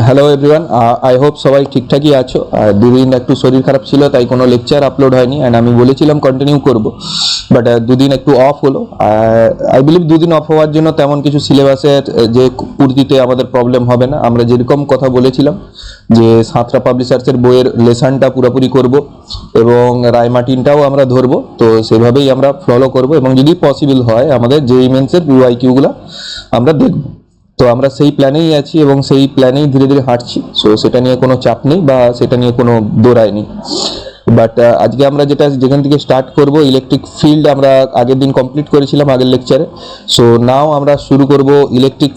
Hello everyone, I hope সবাই ঠিকঠাকই আছো। দুদিন একটু শরীর খারাপ ছিল, তাই কোনো লেকচার আপলোড হয়নি। অ্যান্ড আমি বলেছিলাম কন্টিনিউ করব, বাট দুদিন একটু অফ হলো। আই বিলিভ দুদিন অফ হওয়ার জন্য তেমন কিছু সিলেবাসের যে পূর্তিতে আমাদের প্রবলেম হবে না। আমরা যেরকম কথা বলেছিলাম যে সাঁতরা পাবলিশার্সের বইয়ের লেসনটা পুরোপুরি করব এবং রায়মার্টিনটাও আমরা ধরবো, তো সেভাবেই আমরা ফলো করব এবং যদি পসিবল হয় আমাদের জেইই মেন্সের পিওআইকিউগুলো আমরা দেখব। তো আমরা সেই প্ল্যানেই আছি এবং সেই প্ল্যানেই ধীরে ধীরে হাঁটছি। সো সেটা নিয়ে কোনো চাপ নেই বা সেটা নিয়ে কোনো দৌড়াই নেই। বাট আজকে আমরা যেখান থেকে স্টার্ট করব, ইলেকট্রিক ফিল্ড আমরা আগের দিন কমপ্লিট করেছিলাম আগের লেকচারে। সো নাও আমরা শুরু করব ইলেকট্রিক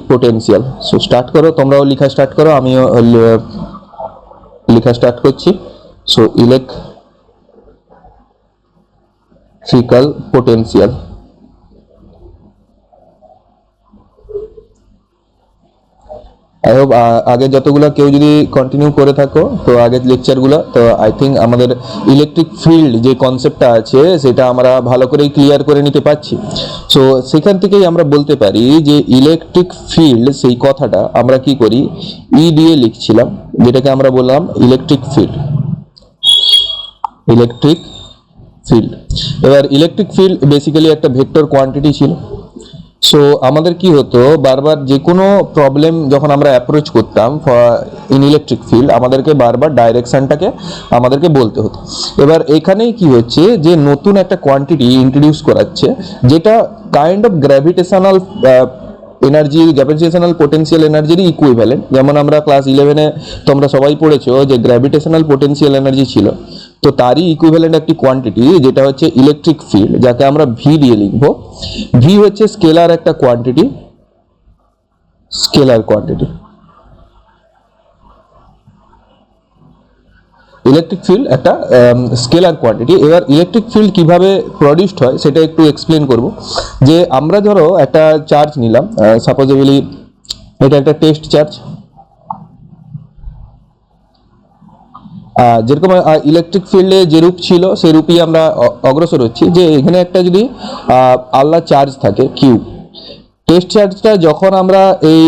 পোটেনশিয়াল। সো স্টার্ট করো, তোমরাও লেখা স্টার্ট করো, আমিও লেখা স্টার্ট করছি। So electrical potential. I hope আগে যতগুলো কেউ যদি কন্টিনিউ করে থাকো, তো আগের লেকচারগুলো, তো আই থিঙ্ক আমাদের ইলেকট্রিক ফিল্ড যে কনসেপ্টটা আছে সেটা আমরা ভালো করেই ক্লিয়ার করে নিতে পারছি। সো সেখান থেকেই আমরা বলতে পারি যে ইলেকট্রিক ফিল্ড, সেই কথাটা আমরা কি করি, ই দিয়ে লিখছিলাম, যেটাকে আমরা বললাম ইলেকট্রিক ফিল্ড। এবার ইলেকট্রিক ফিল্ড বেসিক্যালি একটা ভেক্টর কোয়ান্টিটি ছিল। সো আমাদের কি হতো, বারবার যে কোনো প্রবলেম যখন আমরা অ্যাপ্রোচ করতাম ইন ইলেকট্রিক ফিল্ড, আমাদেরকে বারবার ডাইরেকশনটাকে আমাদেরকে বলতে হতো। এবার এখানেই কি হচ্ছে যে নতুন একটা কোয়ান্টিটি ইন্ট্রোডিউস করাচ্ছে, যেটা kind of gravitational energy, gravitational potential এনার্জির ইকুইভ্যালেন্ট। যেমন আমরা ক্লাস 11-এ তোমরা সবাই পড়েছো যে গ্র্যাভিটেশনাল পোটেনশিয়াল এনার্জি ছিল, তো তারই ইকুইভ্যালেন্ট একটি কোয়ান্টিটি যেটা হচ্ছে ইলেকট্রিক ফিল্ড, যাকে আমরা ভি দিয়ে লিখবো। ভি হচ্ছে স্কেলার একটা কোয়ান্টিটি, ইলেকট্রিক ফিল্ড একটা স্কেলার কোয়ান্টিটি। এবার ইলেকট্রিক ফিল্ড কিভাবে প্রডিউসড হয় সেটা একটু এক্সপ্লেন করব। যে আমরা ধরো একটা চার্জ নিলাম, সাপোজেবলি এটা একটা টেস্ট চার্জ। যেরকম ইলেকট্রিক ফিল্ডে যে রূপ ছিল সেই রূপই আমরা অগ্রসর হচ্ছি। যে এখানে একটা যদি আল্লাহ চার্জ থাকে কিউ, টেস্ট চার্জটা যখন আমরা এই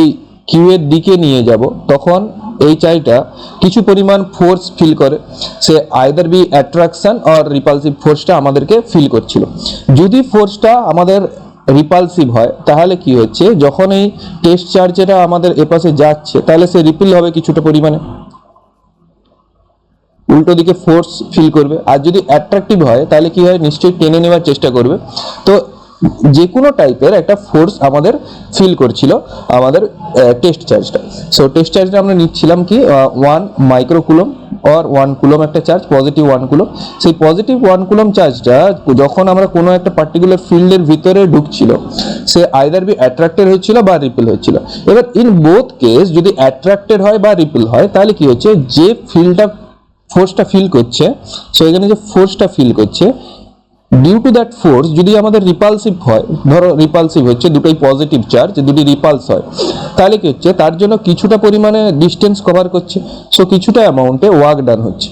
কিউ এর দিকে নিয়ে যাব, তখন এই চার্জটা কিছু পরিমাণ ফোর্স ফিল করে। সে either be attraction or repulsive ফোর্সটা আমাদেরকে ফিল করছিল। যদি ফোর্সটা আমাদের রিপালসিভ হয়, তাহলে কি হচ্ছে, যখন এই টেস্ট চার্জটা আমাদের এপাশে যাচ্ছে, তাহলে সে রিপিল হবে কিছুটা পরিমাণে, উল্টো দিকে ফোর্স ফিল করবে। আর যদি অ্যাট্রাকটিভ হয়, তাহলে কি হয়, নিশ্চয়ই টেনে নেওয়ার চেষ্টা করবে। তো যে কোনো টাইপের একটা ফোর্স আমাদের ফিল করছিল আমাদের টেস্ট চার্জটা। সো টেস্ট চার্জটা আমরা নিচ্ছিলাম কি 1 মাইক্রোকুলম অর 1 কুলম একটা চার্জ, পজিটিভ 1 কুলম। সেই পজিটিভ 1 কুলম চার্জটা যখন আমরা কোনো একটা পার্টিকুলার ফিল্ডের ভিতরে ঢুকছিল, সে আইদার বি অ্যাট্রাক্টেড হচ্ছিল বা রিপেল হচ্ছিল। এবার ইন বোথ কেস যদি অ্যাট্রাক্টেড হয় বা রিপেল হয়, তাহলে কি হচ্ছে, যে ফোর্সটা ফিল করছে, সো এখানে যে ফোর্সটা ফিল করছে, ডিউ টু দ্যাট ফোর্স যদি আমাদের রিপালসিভ হয়, ধরো রিপালসিভ হচ্ছে দুটোই পজিটিভ চার্জ, দুটি রিপালস হয়, তাহলে কি হচ্ছে, তার জন্য কিছুটা পরিমাণে ডিস্টেন্স কভার করছে। সো কিছুটা অ্যামাউন্টে ওয়ার্ক ডান হচ্ছে,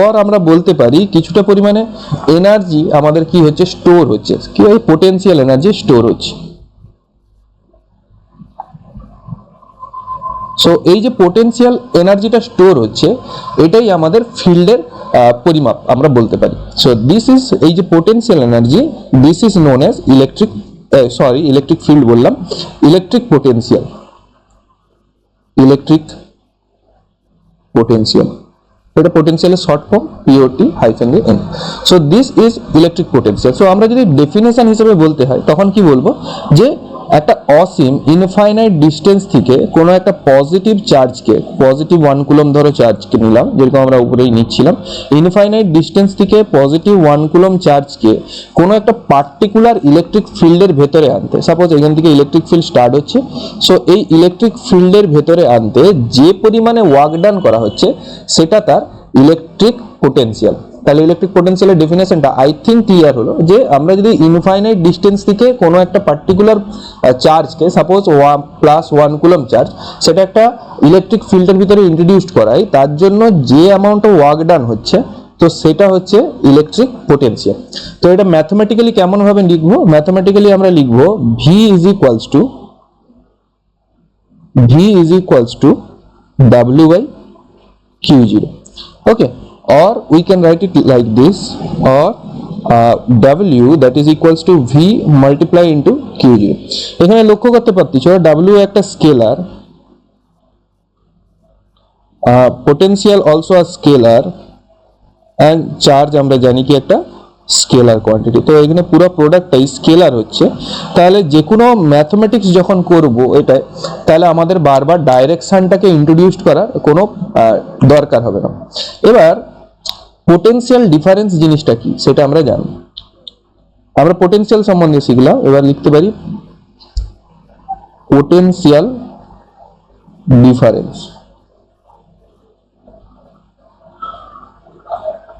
ওর আমরা বলতে পারি কিছুটা পরিমাণে এনার্জি আমাদের কি হচ্ছে, স্টোর হচ্ছে। কি হয়, পোটেনশিয়াল এনার্জি স্টোর হচ্ছে। সো এই যে পোটেনশিয়াল এনার্জিটা স্টোর হচ্ছে, এটাই আমাদের ফিল্ডের পরিমাপ আমরা বলতে পারি। সো দিস ইজ, এই যে potential energy, this is known as electric field বললাম, ইলেকট্রিক পোটেনশিয়াল, এটা পোটেনশিয়ালের short form, POT-N। So this is electric potential. So আমরা যদি ডেফিনেশন হিসেবে বলতে হয়, তখন কি বলবো, যে একটা অসীম ইনফাইনাইট ডিস্টেন্স থেকে কোনো একটা পজিটিভ চার্জকে, পজিটিভ 1 কুলম ধরো চার্জকে নিলাম, যেরকম আমরা উপরেই নিচ্ছিলাম, ইনফাইনাইট ডিস্টেন্স থেকে পজিটিভ 1 কুলম চার্জকে কোনো একটা পার্টিকুলার ইলেকট্রিক ফিল্ডের ভেতরে আনতে, সাপোজ এখান থেকে ইলেকট্রিক ফিল্ড স্টার্ট হচ্ছে। সো এই ইলেকট্রিক ফিল্ডের ভেতরে আনতে যে পরিমাণে ওয়ার্ক ডান করা হচ্ছে, সেটা তার ইলেকট্রিক পোটেনশিয়াল। তাহলে ইলেকট্রিক পোটেনশিয়ালের ডেফিনেশনটা আই থিঙ্ক ক্লিয়ার হলো। যে আমরা যদি ইনফাইনাইট ডিস্টেন্স থেকে কোনো একটা পার্টিকুলার চার্জকে, সাপোজ +1 কুলম চার্জ, সেটা একটা ইলেকট্রিক ফিল্ডের ভিতরে ইন্ট্রোডিউসড করাই, তার জন্য যে অ্যামাউন্ট অফ ওয়ার্ক ডান হচ্ছে, তো সেটা হচ্ছে ইলেকট্রিক পোটেনশিয়াল। তো এটা ম্যাথমেটিক্যালি কেমন ভাবে লিখবো? ম্যাথমেটিক্যালি আমরা লিখবো V is equals two W by Q0. Okay, or we can write it like this, or W that is equals to V multiply into Q0. এখানে লক্ষ্য করতে পারতেছো W একটা scalar, potential also a scalar, and charge আমরা জানি কি একটা scalar quantity. তো এখানে পুরো প্রোডাক্টটাই স্কেলার হচ্ছে। তাহলে যে কোনো ম্যাথমেটিক্স যখন করব এটাই, তাহলে আমাদের বারবার ডাইরেকশনটাকে ইন্ট্রোডিউস করার কোনো দরকার হবে না। এবার পোটেনশিয়াল ডিফারেন্স জিনিসটা কি সেটা আমরা জানি। আমরা পোটেনশিয়াল সম্বন্ধে শিখলাম, এবার লিখতে পারি পোটেনশিয়াল ডিফারেন্স।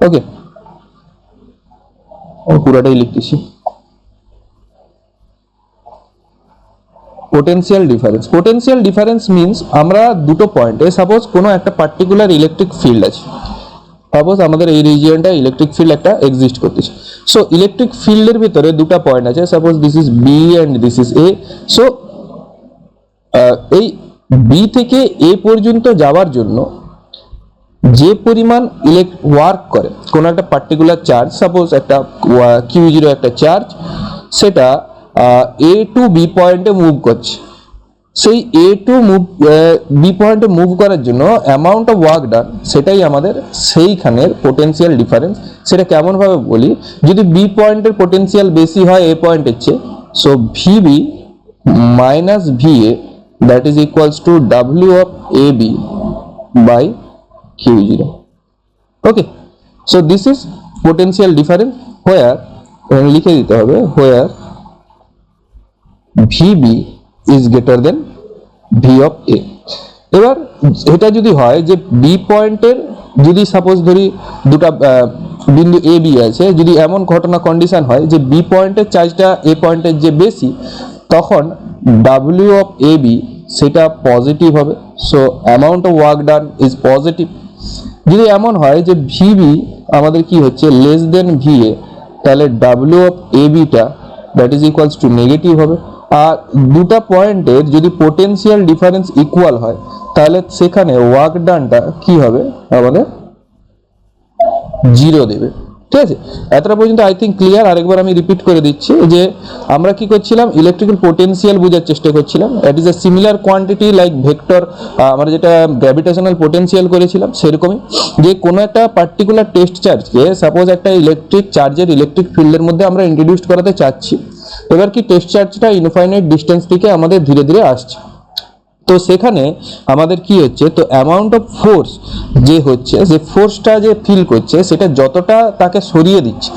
ওকে, পুরাটাই লিখতেছি। পোটেনশিয়াল ডিফারেন্স মিন্স আমরা দুটো পয়েন্টে, সাপোজ কোনো একটা পার্টিকুলার ইলেকট্রিক ফিল্ড আছে, সাপোজ আমাদের এই রিজিয়নটা ইলেকট্রিক ফিল্ড একটা এক্সিস্ট করতেছে। সো ইলেকট্রিক ফিল্ডের ভিতরে দুটো পয়েন্ট আছে, suppose this is B and this is A. So এই বি থেকে এ পর্যন্ত যাওয়ার জন্য যে পরিমাণ ওয়ার্ক করে কোনো একটা পার্টিকুলার চার্জ, সাপোজ একটা Q0 একটা চার্জ, সেটা এ টু বি পয়েন্টে মুভ করছে। সেই এ টু বি পয়েন্টে মুভ করার জন্য অ্যামাউন্ট অফ ওয়ার্ক ডান, সেটাই আমাদের সেইখানের পোটেনশিয়াল ডিফারেন্স। সেটা কেমন ভাবে বলি, যদি বি পয়েন্টের পোটেনশিয়াল বেশি হয় এ পয়েন্টের চেয়ে, so VB minus VA that is equals to W of A B by Q0. Okay, so this is potential difference where লিখে দিতে হবে where VB is greater than V of A. এবার এটা যদি হয় যে বি পয়েন্টের, যদি সাপোজ ধরি দুটা বিন্দু এ বি আছে, যদি এমন ঘটনা কন্ডিশন হয় যে বি পয়েন্টের চার্জটা এ পয়েন্টের যে বেশি, তখন W of AB সেটা পজিটিভ হবে। So amount of work done is positive. যদি এমন হয় যে ভিবি আমাদের কি হচ্ছে লেস দেন ভিএ, তাহলে W of A beta that is equals two negative হবে। আর দুটা পয়েন্টের যদি পোটেনশিয়াল ডিফারেন্স ইকুয়াল হয়, তাহলে সেখানে ওয়ার্ক ডানটা কি হবে আমাদের 0 দেবে। ঠিক আছে, এতটা পর্যন্ত আই থিঙ্ক ক্লিয়ার। আরেকবার আমি রিপিট করে দিচ্ছি যে আমরা কি করছিলাম, ইলেকট্রিক্যাল পোটেনশিয়াল বোঝার চেষ্টা করছিলাম। It is a similar quantity like vector, আমরা যেটা গ্র্যাভিটেশনাল পোটেনশিয়াল করেছিলাম সেরকমই, যে কোনো একটা পার্টিকুলার টেস্ট চার্জকে সাপোজ একটা ইলেকট্রিক চার্জের ইলেকট্রিক ফিল্ডের মধ্যে আমরা ইন্ট্রোডিউস করাতে চাচ্ছি। এবার কি টেস্ট চার্জটা ইনফাইনাইট ডিস্টেন্স থেকে আমাদের ধীরে ধীরে আসছে। তো সেখানে আমাদের কি হচ্ছে, তো অ্যামাউন্ট অফ ফোর্স যে হচ্ছে, যে ফোর্সটা যে ফিল করছে সেটা যতটা তাকে সরিয়ে দিচ্ছে,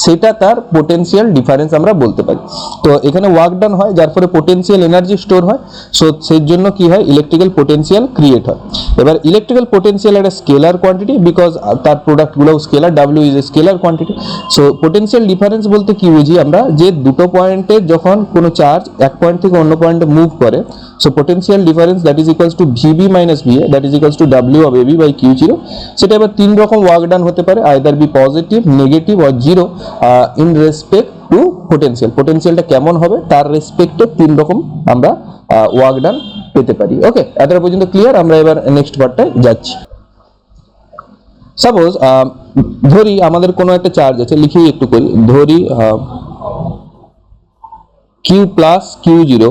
সেটা তার পোটেনশিয়াল ডিফারেন্স আমরা বলতে পারি। তো এখানে ওয়ার্ক ডান হয়, যার ফলে পোটেনশিয়াল এনার্জি স্টোর হয়। সো সেই জন্য কি হয়, ইলেকট্রিক্যাল পোটেনশিয়াল ক্রিয়েট হয়। এবার ইলেকট্রিক্যাল পোটেনশিয়াল একটা স্কেলার কোয়ান্টিটি, বিকজ তার প্রোডাক্টগুলোও scalar, W is a scalar quantity. So potential difference বলতে কি বুঝি আমরা, যে দুটো পয়েন্টে যখন কোনো চার্জ এক পয়েন্ট থেকে অন্য পয়েন্টে মুভ করে, so potential difference that is equals to VB minus VA that is equals to W of AB by Q0। সেটা এবার তিন রকম ওয়ার্ক ডান হতে পারে, either be positive, negative or zero in respect to potential. পোটেনশিয়ালটা কেমন হবে তার রেসপেক্টে তিন রকম আমরা ওয়ার্ক ডান পেতে পারি। ওকে, এতটা পর্যন্ত ক্লিয়ার। আমরা এবার নেক্সট পার্টটায় যাচ্ছি। সাপোজ ধরি আমাদের কোনো একটা চার্জ আছে, লিখি একটু করি, ধরি Q প্লাস Q0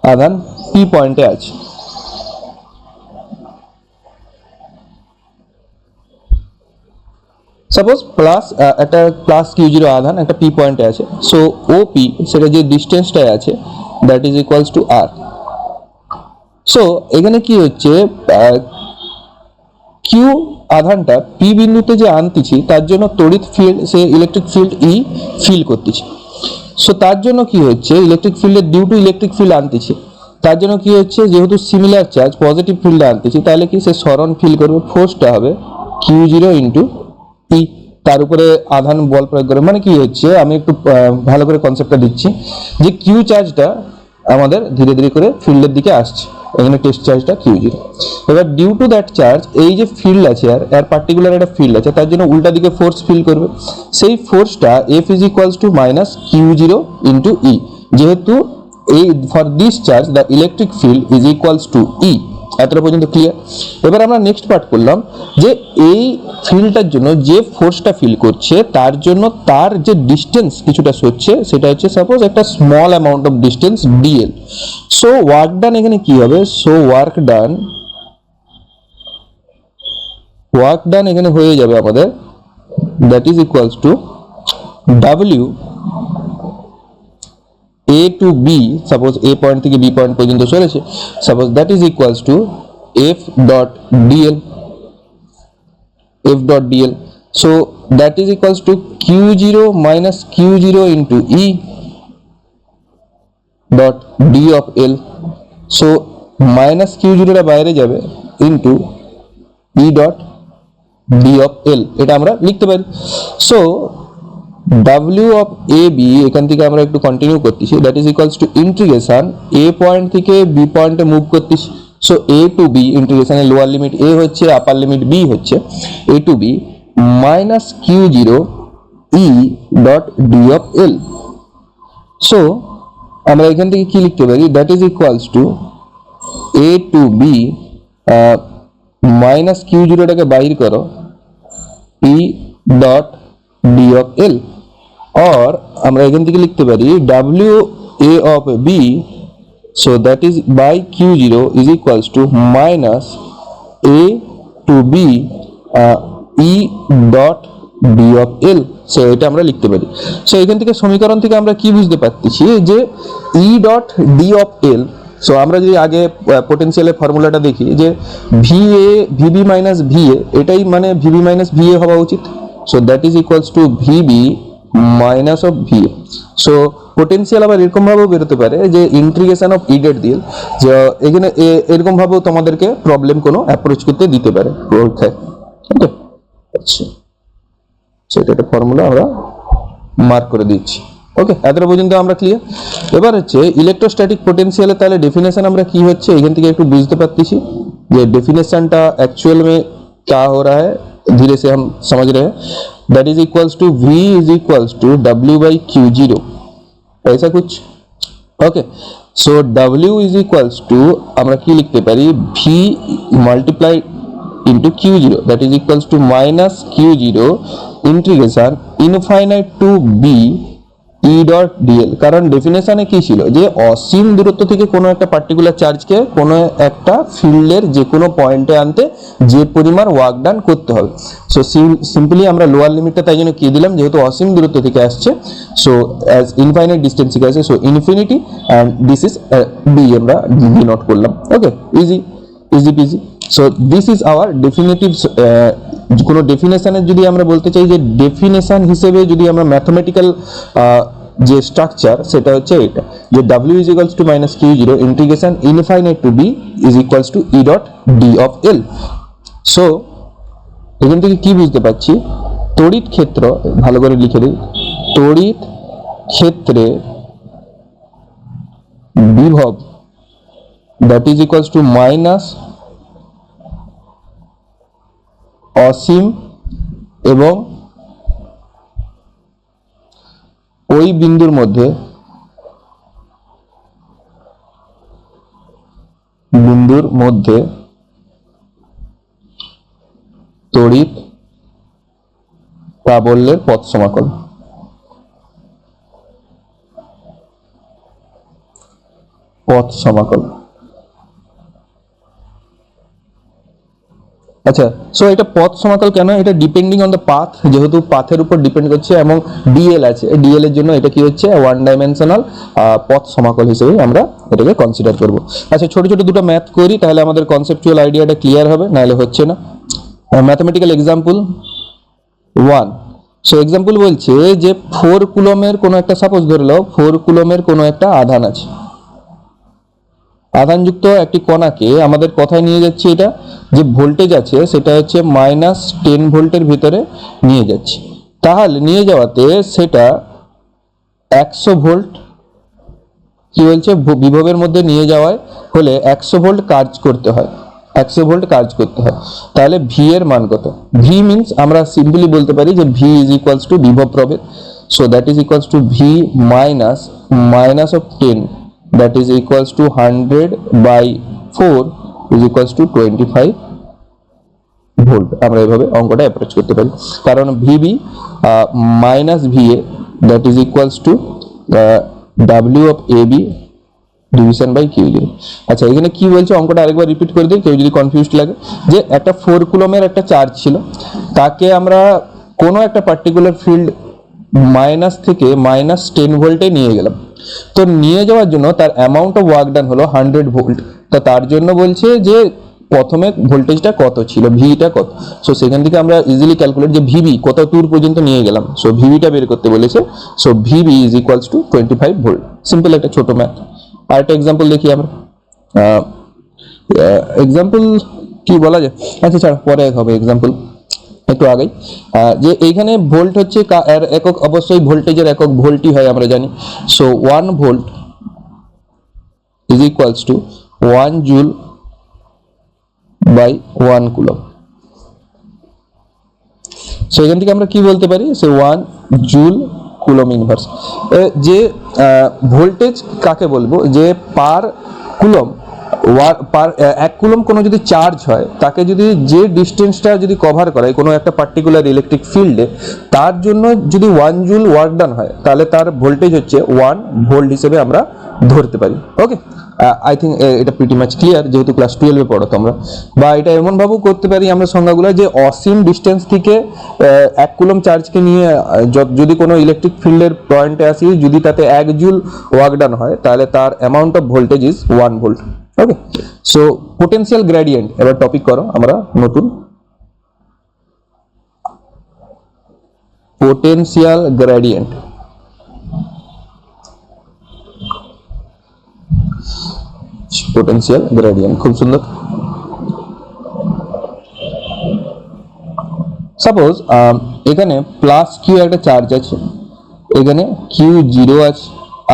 আধান পি পয়েন্টে আছে। সাপোজ প্লাস একটা প্লাস Q0 আধান একটা পি পয়েন্টে আছে। সো ও পি সেটা যে ডিস্টেন্সটায় আছে that is equals to R. So এখানে কি হচ্ছে, কিউ আধানটা পি বিন্দুতে যে আনতেছি তার জন্য তড়িৎ ফিল্ড, সে ইলেকট্রিক ফিল্ড ই ফিল করতেছি। সো তার জন্য কি হচ্ছে, ইলেকট্রিক ফিল্ডের ডিউ টু ইলেকট্রিক ফিল্ড আনতেছি, তার জন্য কি হচ্ছে, যেহেতু সিমিলার চার্জ পজিটিভ ফিল্ডে আনতেছি, তাহলে কি সে সরণ ফিল করবে, ফোর্সটা হবে Q0 ইন্টু পি, তার উপরে আধান বল প্রয়োগ করে। মানে কি হচ্ছে, আমি একটু ভালো করে কনসেপ্টটা দিচ্ছি, যে কিউ চার্জটা আমাদের ধীরে ধীরে করে ফিল্ডের দিকে আসছে। এখানে টেস্ট চার্জটা Q0। এবার ডিউ টু দ্যাট চার্জ এই যে ফিল্ড আছে আর পার্টিকুলার একটা ফিল্ড আছে, তার জন্য উল্টা দিকে ফোর্স ফিল করবে। সেই ফোর্সটা F is equals to minus Q0 into E, যেহেতু এই for this charge the electric field is equals to E। এতটা পর্যন্ত ক্লিয়ার। এবার আমরা নেক্সট পার্ট করলাম যে এই ফিল্ডটার জন্য যে ফোর্সটা ফিল করছে তার জন্য তার যে ডিস্টেন্স কিছুটা সরছে, সেটা হচ্ছে সাপোজ একটা small amount of distance dl। So work done এখানে কি হবে, সো ওয়ার্ক ডান এখানে হয়ে যাবে আমাদের that is equals two W A to B, suppose A point থেকে B পয়েন্ট পর্যন্ত চলেছে, suppose that is equals two F dot dl, so that is equals to Q0 minus Q0 into E dot d of L, so minus Q0 টা বাইরে যাবে into E dot d of L, এটা আমরা লিখতে পারি। So W of AB এখান থেকে আমরা একটু কন্টিনিউ করতেছি, that is equals to integration A point থেকে B পয়েন্টে মুভ করতেছি। সো A টু B ইন্টিগ্রেশনের লোয়ার লিমিট A হচ্ছে, আপার লিমিট B হচ্ছে, A to B minus Q0 E dot D of L। So আমরা এখান থেকে কি লিখতে পারি, that is equals to A to B minus Q0 টাকে বাইর করো E dot D of L, और আমরা এখান থেকে লিখতে পারি W A of B, so that is by Q0 is equals to minus A to B E dot D of L, so এটা আমরা লিখতে পারি। সো এখান থেকে সমীকরণ থেকে আমরা কি বুঝতে পারতেছি যে E dot D of L, so আমরা যদি আগে পোটেনশিয়ালের ফর্মুলাটা দেখি যে VA VB মাইনাস VA, এটাই মানে VB মাইনাস VA হওয়া উচিত। So that is equals two VB minus of VA। So potential আবার এরকম ভাবেও বেরোতে পারে যে ইন্টিগ্রেশন অফ ইডেট দিয়ে, যে এখানে এরকম ভাবেও তোমাদেরকে প্রবলেম কোনো অ্যাপ্রোচ করতে দিতে পারে পরীক্ষায়। ওকে, আচ্ছা, সেটা একটা ফর্মুলা আমরা মার্ক করে দিচ্ছি। ওকে, এতটা পর্যন্ত আমরা ক্লিয়ার। এবার হচ্ছে ইলেকট্রোস্ট্যাটিক পোটেंशियल, তাহলে डेफिनेशन আমরা কি হচ্ছে এখান থেকে একটু বুঝতে পারতেছি যে डेफिनेशनটা एक्चुअल में क्या हो रहा है, धीरे से हम समझ रहे हैं। That is equals to V is equals to W by Q0, ऐसा कुछ। Okay, so W is equals to আমরা কি লিখতে পারি, V multiply into Q0, that is equals to minus Q0 integration infinite to B E dot dl। কারণ ডেফিনেশনে কি ছিল যে অসীম দূরত্ব থেকে কোনো একটা পার্টিকুলার চার্জকে কোনো একটা ফিল্ডের যে কোনো পয়েন্টে আনতে যে পরিমাণ ওয়ার্ক ডান করতে হবে। সো সিম্পলি আমরা লোয়ার লিমিটটা তাই জন্য কি দিলাম, যেহেতু অসীম দূরত্ব থেকে আসছে, সো অ্যাজ ইনফাইনাইট ডিস্টেন্স থেকে আসছে, so infinity and this is B, আমরা ডিনোট করলাম। Okay, easy peasy. So this is our definitive. কোনো ডেফিনেশনের যদি আমরা বলতে চাই যে ডেফিনেশন হিসেবে যদি আমরা ম্যাথমেটিক্যাল যে স্ট্রাকচার, সেটা হচ্ছে এটা যে W is equals to minus Q0 integration infinite to B is equals to E dot D of L। So এখান থেকে কি বুঝতে পারছি, তড়িৎ ক্ষেত্র, ভালো করে লিখে দিই, তড়িৎ ক্ষেত্রে বিভব that is equals to minus অসীম এবং ওই বিন্দুর মধ্যে তড়িৎ প্রাবল্যের পথ সমাকল। আচ্ছা, সো এটা পথ সমাকল কেন, এটা ডিপেন্ডিং অন দ্য পাথ, যেহেতু পাথের উপর ডিপেন্ড করছে এবং ডিএল আছে, ডিএল এর জন্য এটা কি হচ্ছে ওয়ান ডাইমেনশনাল পথ সমাকল হিসেবে আমরা এটাকে কনসিডার করব। আচ্ছা, ছোট ছোট দুটো ম্যাথ করি, তাহলে আমাদের কনসেপচুয়াল আইডিয়াটা ক্লিয়ার হবে, নাহলে হচ্ছে না। Mathematical example 1। সো এক্সাম্পল বলছে যে 4 কুলমের কোনো একটা, সাপোজ ধরে নাও 4 কুলমের কোনো একটা আধান আছে, আধানযুক্ত একটি কণাকে আমাদের কথায় নিয়ে যাচ্ছে, এটা যে ভোল্টেজ আছে সেটা হচ্ছে -10 ভোল্টের ভিতরে নিয়ে যাচ্ছে। তাহলে নিয়ে যাওয়াতে সেটা 100 ভোল্ট কি বলছে, বিভবের মধ্যে নিয়ে যাওয়ায় হলে 100 ভোল্ট কাজ করতে হয়, 100 ভোল্ট কাজ করতে হয়। তাহলে ভি এর মান কত? ভি মিন্স আমরা সিম্পলি বলতে পারি যে ভি ইজ ইকুয়ালস টু বিভব প্রভেদ, so that is equals to V minus of 10, that is equals to 100/4 is equals to 25 volt. আমরা এইভাবে অঙ্কটা অ্যাপ্রোচ করতে পারি, কারণ VB minus VA that is equals to W of A B division by Q zero. আচ্ছা, এখানে কি বলছে অঙ্কটা আরেকবার রিপিট করে দিই, কেউ যদি কনফিউজড লাগে। যে একটা 4 কুলমের একটা চার্জ ছিল, তাকে আমরা কোনো একটা পার্টিকুলার ফিল্ড মাইনাস থেকে -10 ভোল্টে নিয়ে গেলাম। তো নিয়ে যাওয়ার জন্য তার অ্যামাউন্ট অফ ওয়ার্ক ডান হলো 100 ভোল্ট। তো তার জন্য বলছে যে প্রথমে ভোল্টেজটা কত ছিল, ভিটা কত। সো সেখান থেকে আমরা ইজিলি ক্যালকুলেট যে ভিবি কত দূর পর্যন্ত নিয়ে গেলাম, সো ভিবিটা বের করতে বলেছে। So VB is equals to 25 volt. Simple একটা ছোট ম্যাথ। আর একটা এক্সাম্পল দেখি আমরা। এক্সাম্পল কি বলা যায়, আচ্ছা ছাড়, পরে হবে এক্সাম্পল, একটু আগেই। যে এইখানে ভোল্ট হচ্ছে এর একক, অবশ্যই ভোল্টেজের একক ভোল্টই হয় আমরা জানি। So 1 volt is equals to 1 joule by 1 coulomb. So এখান থেকে আমরা কি বলতে পারি, সে 1 জুল কুলম ইনভার্স। যে ভোল্টেজ কাকে বলবো, যে পার কুলম এক কুলম কোনো যদি চার্জ হয়, তাকে যদি যে ডিস্টেন্সটা যদি কভার করে কোনো একটা পার্টিকুলার ইলেকট্রিক ফিল্ডে, তার জন্য যদি 1 জুল ওয়ার্ক ডান হয়, তাহলে তার ভোল্টেজ হচ্ছে 1 ভোল্ট হিসেবে আমরা ধরতে পারি। ওকে, আই থিঙ্ক এটা প্রিটি মাচ ক্লিয়ার, যেহেতু ক্লাস 12-এ পড়ো তোমরা। বা এটা এমনভাবেও করতে পারি আমরা সংজ্ঞাগুলো, যে অসীম ডিস্টেন্স থেকে 1 কুলম চার্জকে নিয়ে যদি কোনো ইলেকট্রিক ফিল্ডের পয়েন্টে আসি, যদি তাতে 1 জুল ওয়ার্ক ডান হয়, তাহলে তার amount of voltage is 1 volt. Okay, so potential gradient এবার টপিক করো আমরা নতুন। Potential gradient. পোটেনশিয়াল গ্রেডিয়েন্ট খুব সুন্দর। সাপোজ এখানে প্লাস কিউ একটা চার্জ আছে, এখানে কিউ জিরো আছে,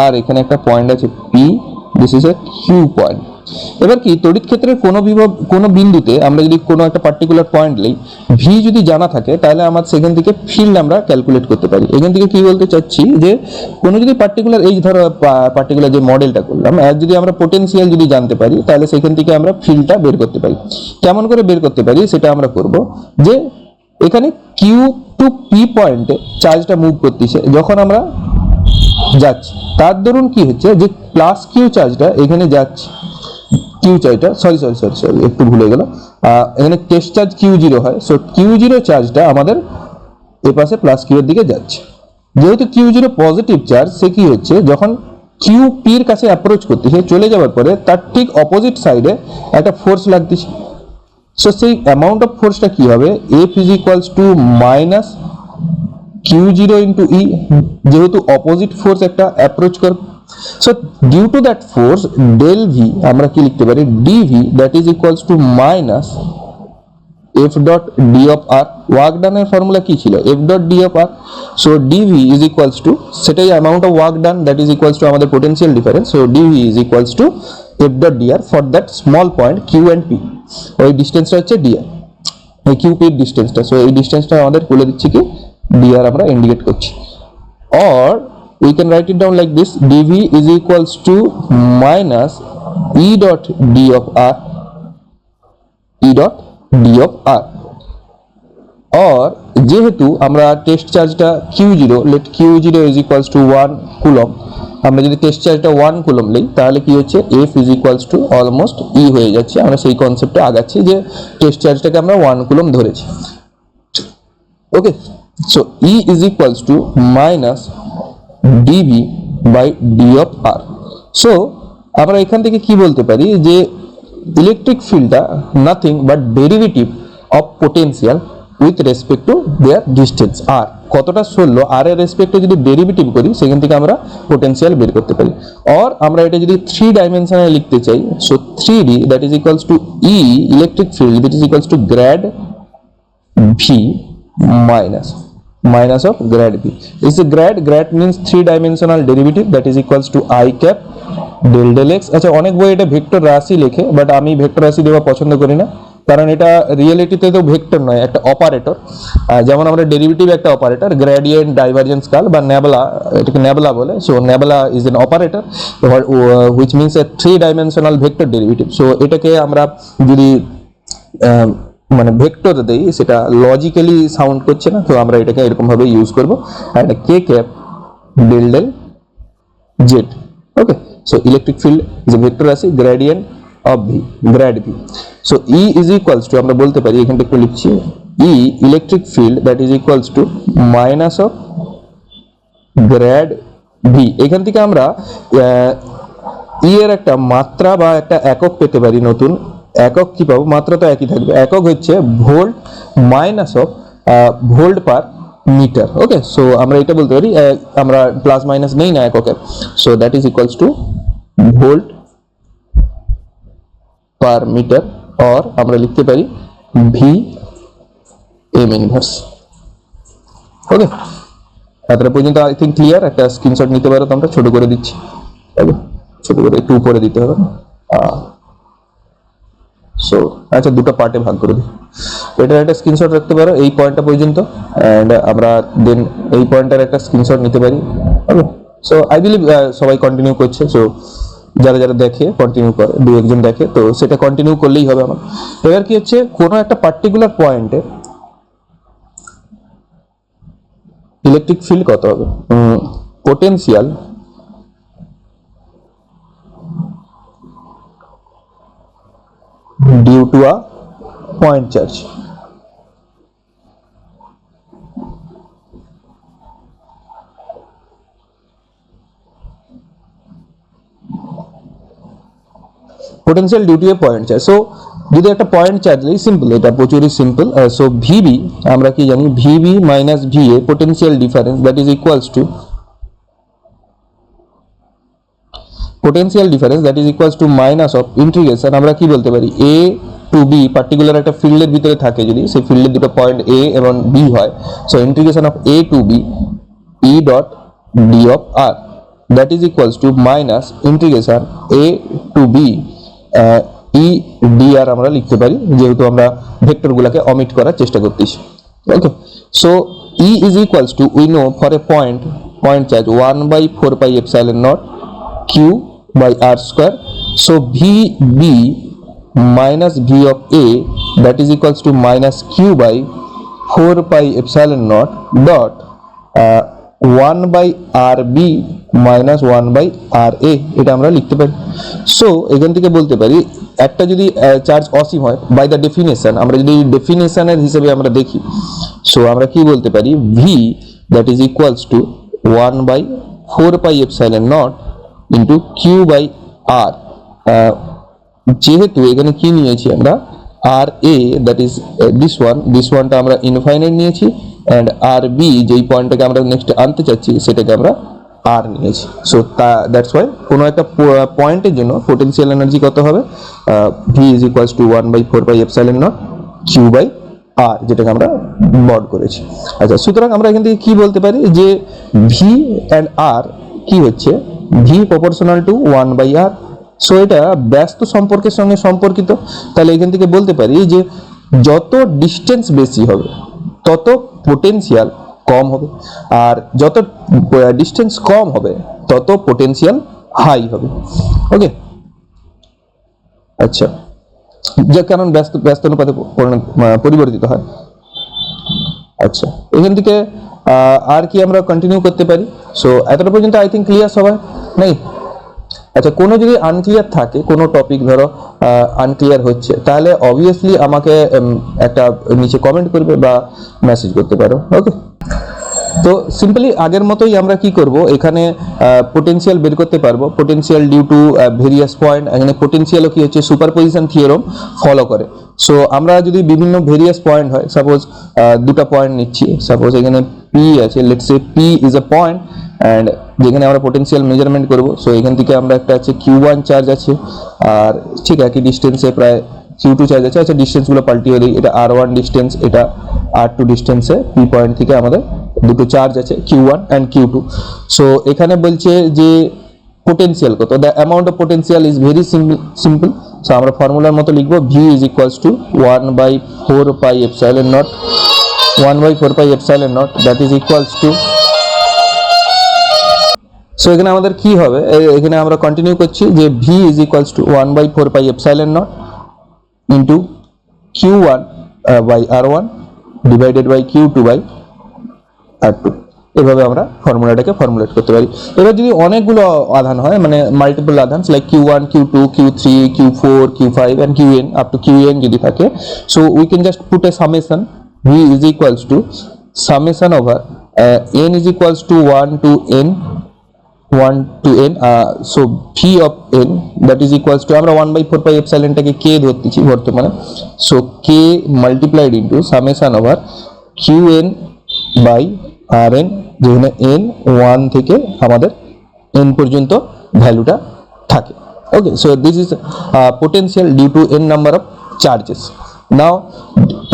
আর এখানে একটা পয়েন্ট আছে P, this is a Q point. এবার কি তড়িৎ ক্ষেত্রের কোনো বিন্দুতে আমরা যদি কোনো একটা পার্টিকুলার পয়েন্ট নেই, ভি যদি জানা থাকে, তাহলে আমার সেখান থেকে ফিল্ড আমরা ক্যালকুলেট করতে পারি। এখান থেকে কি বলতে চাচ্ছি, যে কোনো যদি পার্টিকুলার, এই ধরো পার্টিকুলার যে মডেলটা করলাম, আর যদি আমরা পোটেনশিয়াল যদি জানতে পারি, তাহলে সেখান থেকে আমরা ফিল্ডটা বের করতে পারি। কেমন করে বের করতে পারি সেটা আমরা করব। যে এখানে কিউ টু পি পয়েন্টে চার্জটা মুভ করতেছে, যখন আমরা যাচ্ছি, তার দরুন কি হচ্ছে, যে প্লাস কিউ চার্জটা এখানে যাচ্ছে, কিউ চার্জটা সরি একটু ভুলে গেল, এখানে টেস্ট চার্জ কিউ জিরো হয়। সো কিউ জিরো চার্জটা আমাদের এ পাশে প্লাস কিউ এর দিকে যাচ্ছে। যেহেতু কিউ জিরো পজিটিভ চার্জ, সে কি হচ্ছে, যখন কিউ পির কাছে অ্যাপ্রোচ করতেছে, চলে যাওয়ার পরে তার ঠিক অপোজিট সাইডে একটা ফোর্স লাগতেছে। সো সেই অ্যামাউন্ট অফ ফোর্সটা কি হবে, F is equals to minus Q zero into E, যেহেতু অপোজিট ফোর্স একটা অ্যাপ্রোচ করবে। So due to that force del V আমরা কি লিখতে পারি, dV that is equals to minus F dot d of r. Work ডানের formula কি ছিল, F dot d of r. So dV is equals to, সেটাই amount of work done, that is equals to আমাদের potential difference. So dV is equals to F dot D R for that small point Q and P. ওই ডিস্টেন্সটা হচ্ছে D আর, এই Q পির ডিস্টেন্সটা। So এই ডিস্টেন্সটা আমাদের বলে দিচ্ছি কি ডি আর আমরা ইন্ডিকেট করছি। or we can write it down like this, dv is equals to minus e dot d of r, e dot d of r। or যেহেতু আমরা টেস্ট চার্জটা q0, let q0 is equals to 1 coulomb, আমরা যদি test চার্জটা 1 coulomb নেই, তাহলে কি হচ্ছে, f is equals to almost e হয়ে যাচ্ছে। আমরা সেই কনসেপ্টে আগাচ্ছি যে টেস্ট চার্জটাকে আমরা 1 কুলম ধরেছি। ওকে, so E is equals to minus dV by d of r। so আমরা এখান থেকে কি বলতে পারি, যে ইলেকট্রিক ফিল্ডটা nothing but derivative of potential with respect to their distance r। কতটা সরলো r এর রেসপেক্টে যদি ডেরিভেটিভ করি, সেখান থেকে আমরা পোটেনশিয়াল বের করতে পারি। আর আমরা এটা যদি 3 ডাইমেনশনে লিখতে চাই, so 3d that is equals to E electric field that is equals two grad v minus of grad v. Is the grad means 3-dimensional derivative, that is equals to I cap del del X. আচ্ছা, অনেক বই এটা vector রাশি লেখে, but আমি vector রাশি দেওয়া পছন্দ করি না, কারণ এটা রিয়েলিটিতে তো ভেক্টর নয়, একটা অপারেটর। যেমন আমরা ডেরিভেটিভ একটা অপারেটর, গ্রেডিয়েন্ট, ডাইভারজেন্স কার্ল বা নেবলা, এটাকে নেবলা বলে। So nabla is an operator which means a 3 dimensional vector derivative. So এটাকে আমরা যদি মানে ভেক্টর দেই, সেটা লজিক্যালি সাউন্ড করছে না, তো আমরা এটাকে এরকম ভাবে ইউজ করব, আর কে cap del del Z. Okay, so electric field is a vector রাশি gradient of v, grad v. so E is equals to, আমরা বলতে পারি এখানটা একটু লিখছি, E electric field that is equals to minus of grad v। এখান থেকে আমরা E এর একটা মাত্রা বা একটা একক পেতে পারি। নতুন একক কি পাবো? মাত্রা তো একই থাকবে, একক হচ্ছে volt minus of volt per metre. Okay, so আমরা এটা বলতে পারি, আমরা প্লাস মাইনাস নেই না এককে, so that is equals to volt per metre, or আমরা লিখতে পারি ভি এম ইনভার্স। ওকে, এতটা পর্যন্ত আই থিঙ্ক ক্লিয়ার। একটা স্ক্রিনশট নিতে পারো তোমরা, ছোট করে দিচ্ছি। ওকে, ছোট করে একটু উপরে দিতে হবে। সো আচ্ছা, দুটো পার্টে ভাগ করে দিই। এটার একটা স্ক্রিনশট রাখতে পারো এই পয়েন্টটা পর্যন্ত, এন্ড আমরা দেন এই পয়েন্টের একটা স্ক্রিনশট নিতে পারি। ওকে, সো আই বিলিভ সবাই কন্টিনিউ করছে। সো যারা যারা দেখে কন্টিনিউ করে, দু একজন দেখে, তো সেটা কন্টিনিউ করলেই হবে আমার। এবার কি হচ্ছে, কোনো একটা পার্টিকুলার পয়েন্টে ইলেকট্রিক ফিল্ড কত হবে? Potential due to a point charge. Potential due to a point charge. So যদি একটা পয়েন্ট চার্জ নেই, সিম্পল, এটা প্রচুরই সিম্পল। সো ভিবি আমরা কি জানি, VB minus VA potential difference, that is equals to potential difference that is equals to minus of integration, আমরা কি বলতে পারি, a to b, পার্টিকুলার একটা ফিল্ডের ভিতরে থাকে, যদি সেই ফিল্ডের দুটো পয়েন্ট a এবং b হয়, so integration of a to b e dot d of r, that is equals to minus integration a to b e dr আমরা লিখতে পারি, যেহেতু আমরা ভেক্টরগুলোকে অমিট করার চেষ্টা করতেছি। ওকে, so e is equals to, we know for a point charge 1/4 pi epsilon naught q by r square. So VB minus V of A, that is equals to minus q by 4 pi epsilon naught dot 1 by RB minus 1 by RA, এটা আমরা লিখতে পারি। So এখান থেকে বলতে পারি, একটা যদি চার্জ অসীম হয়, বাই দ্য ডেফিনেশন, আমরা যদি ডেফিনেশনের হিসেবে আমরা দেখি, সো আমরা কি বলতে পারি, V that is equals to 1 by 4 pi epsilon naught into Q by r. যেহেতু এখানে কি নিয়েছি আমরা, আর এ, দ্যাট ইজ দিস ওয়ানটা আমরা ইনফাইনাইট নিয়েছি, অ্যান্ড আর বি যেই পয়েন্টটাকে আমরা নেক্সট আনতে চাচ্ছি সেটাকে আমরা আর নিয়েছি। সো দ্যাটস ওয়াই কোনো একটা পয়েন্টের জন্য পোটেনশিয়াল এনার্জি কত হবে, V is equals to 1/4 pi epsilon naught Q by r, যেটাকে আমরা বর্ড করেছি। আচ্ছা, সুতরাং আমরা এখান থেকে কি বলতে পারি, যে ভি অ্যান্ড আর কি হচ্ছে, V proportional to 1/r। So এটা ব্যস্ত সম্পর্কের সঙ্গে সম্পর্কিত। তাহলে এখান থেকে বলতে পারি যে যত ডিস্টেন্স বেশি হবে তত পোটেনশিয়াল কম হবে, আর যত ডিস্টেন্স কম হবে তত পোটেনশিয়াল হাই হবে। ওকে, আচ্ছা, যে কারণ ব্যস্ত অনুপাতে পরিবর্তিত হয়। আচ্ছা, এখান থেকে আর কি আমরা কন্টিনিউ করতে পারি। সো এতটা পর্যন্ত আই থিঙ্ক ক্লিয়ার সবাই নেই? আচ্ছা, কোনো যদি আনক্লিয়ার থাকে, কোনো টপিক ধরো আনক্লিয়ার হচ্ছে, তাহলে অবভিয়াসলি আমাকে একটা নিচে কমেন্ট করবে বা মেসেজ করতে পারো। ওকে, তো সিম্পলি আগের মতোই আমরা কি করব, এখানে পোটেনশিয়াল বের করতে পারবো, potential due to various point. এখানে পোটেনশিয়ালও কি হচ্ছে, সুপারপজিশন থিওরেম ফলো করে। সো আমরা যদি বিভিন্ন ভেরিয়াস পয়েন্ট হয়, সাপোজ দুটো পয়েন্ট নিচ্ছি, সাপোজ এখানে পি আছে, let's say P is a point, and যেখানে আমরা পোটেনশিয়াল মেজারমেন্ট করব। সো এখান থেকে আমরা একটা আছে Q1 চার্জ আছে, আর ঠিক একই ডিস্টেন্সে প্রায় Q2 চার্জ আছে। আচ্ছা, ডিস্টেন্সগুলো পাল্টিয়ে দিই, এটা R1 ডিস্টেন্স, এটা R2 ডিস্টেন্সে পি পয়েন্ট থেকে আমাদের দুটো চার্জ আছে, Q1 অ্যান্ড Q2। সো এখানে বলছে যে পোটেনশিয়াল কত, the amount of potential is very simple. So আমরা ফর্মুলার মতো লিখবো V is equals to 1/4 pi epsilon nought, 1/4 pi epsilon nought, that is equals to, so এখানে আমাদের কি হবে, এখানে আমরা কন্টিনিউ করছি যে V is equals to 1/4 pi epsilon nought into Q1 by R1 divided by Q2 by R2। এভাবে আমরা ফর্মুলাটাকে ফর্মুলেট করতে পারি। এবার যদি অনেকগুলো আধান হয়, মানে মাল্টিপল আধান like Q1, Q2, Q3, Q4, Q5 and Qn up to Qn যদি থাকে, so we can just put a summation V is equals to summation over n is equals to 1 to n, so V of n that is equals to, আমরা 1/4 পাই এপসাইলনটাকে k ধরতেছি বর্তমানে, so k multiplied into summation over Qn by Rn, যেখানে n 1 থেকে আমাদের n পর্যন্ত ভ্যালুটা থাকে। Okay, so this is potential due to n number of charges. Now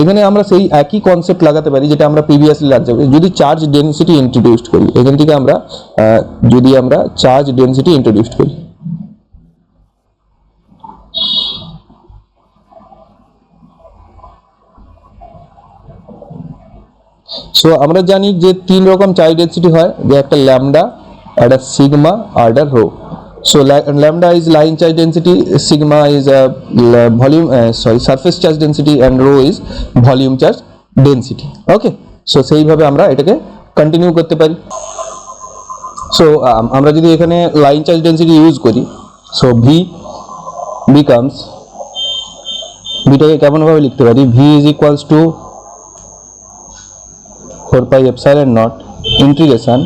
এখানে আমরা সেই একই কনসেপ্ট লাগাতে পারি যেটা আমরা প্রিভিয়াসলি লাগছে, যদি চার্জ ডেনসিটি ইন্ট্রোডিউসড করি, এখান থেকে আমরা যদি আমরা চার্জ ডেনসিটি ইন্ট্রোডিউসড করি, সো আমরা জানি যে 3 রকম চার্জ ডেনসিটি হয়, যে একটা ল্যামডা, একটা সিগমা আর একটা rho. So lambda is line charge density, sigma is volume surface charge density and rho is volume charge density. Okay, so সেইভাবে আমরা এটাকে কন্টিনিউ করতে পারি। সো আমরা যদি এখানে লাইন চার্জ ডেনসিটি ইউজ করি, সো v becomes, ভিটাকে কেমন ভাবে লিখতে পারি, v is equals to 4 pi epsilon naught integration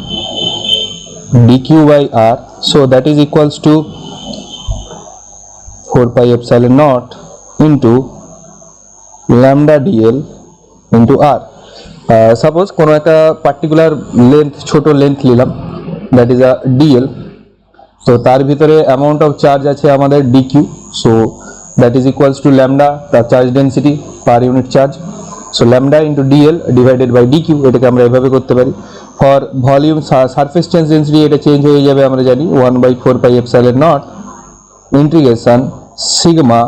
dq by r, so that is equals to 4 pi epsilon naught into lambda dl into r। Suppose কোনো একটা particular length, ছোট length নিলাম, that is a dl, তো তার ভিতরে amount of charge আছে আমাদের dq, so that is equals to lambda, তার charge density per unit charge, so lambda into dl divided by dq, এটাকে আমরা এভাবে করতে পারি। For volume surface charge density এটা চেঞ্জ হয়ে যাবে, আমরা জানি 1/4 pi epsilon naught integration sigma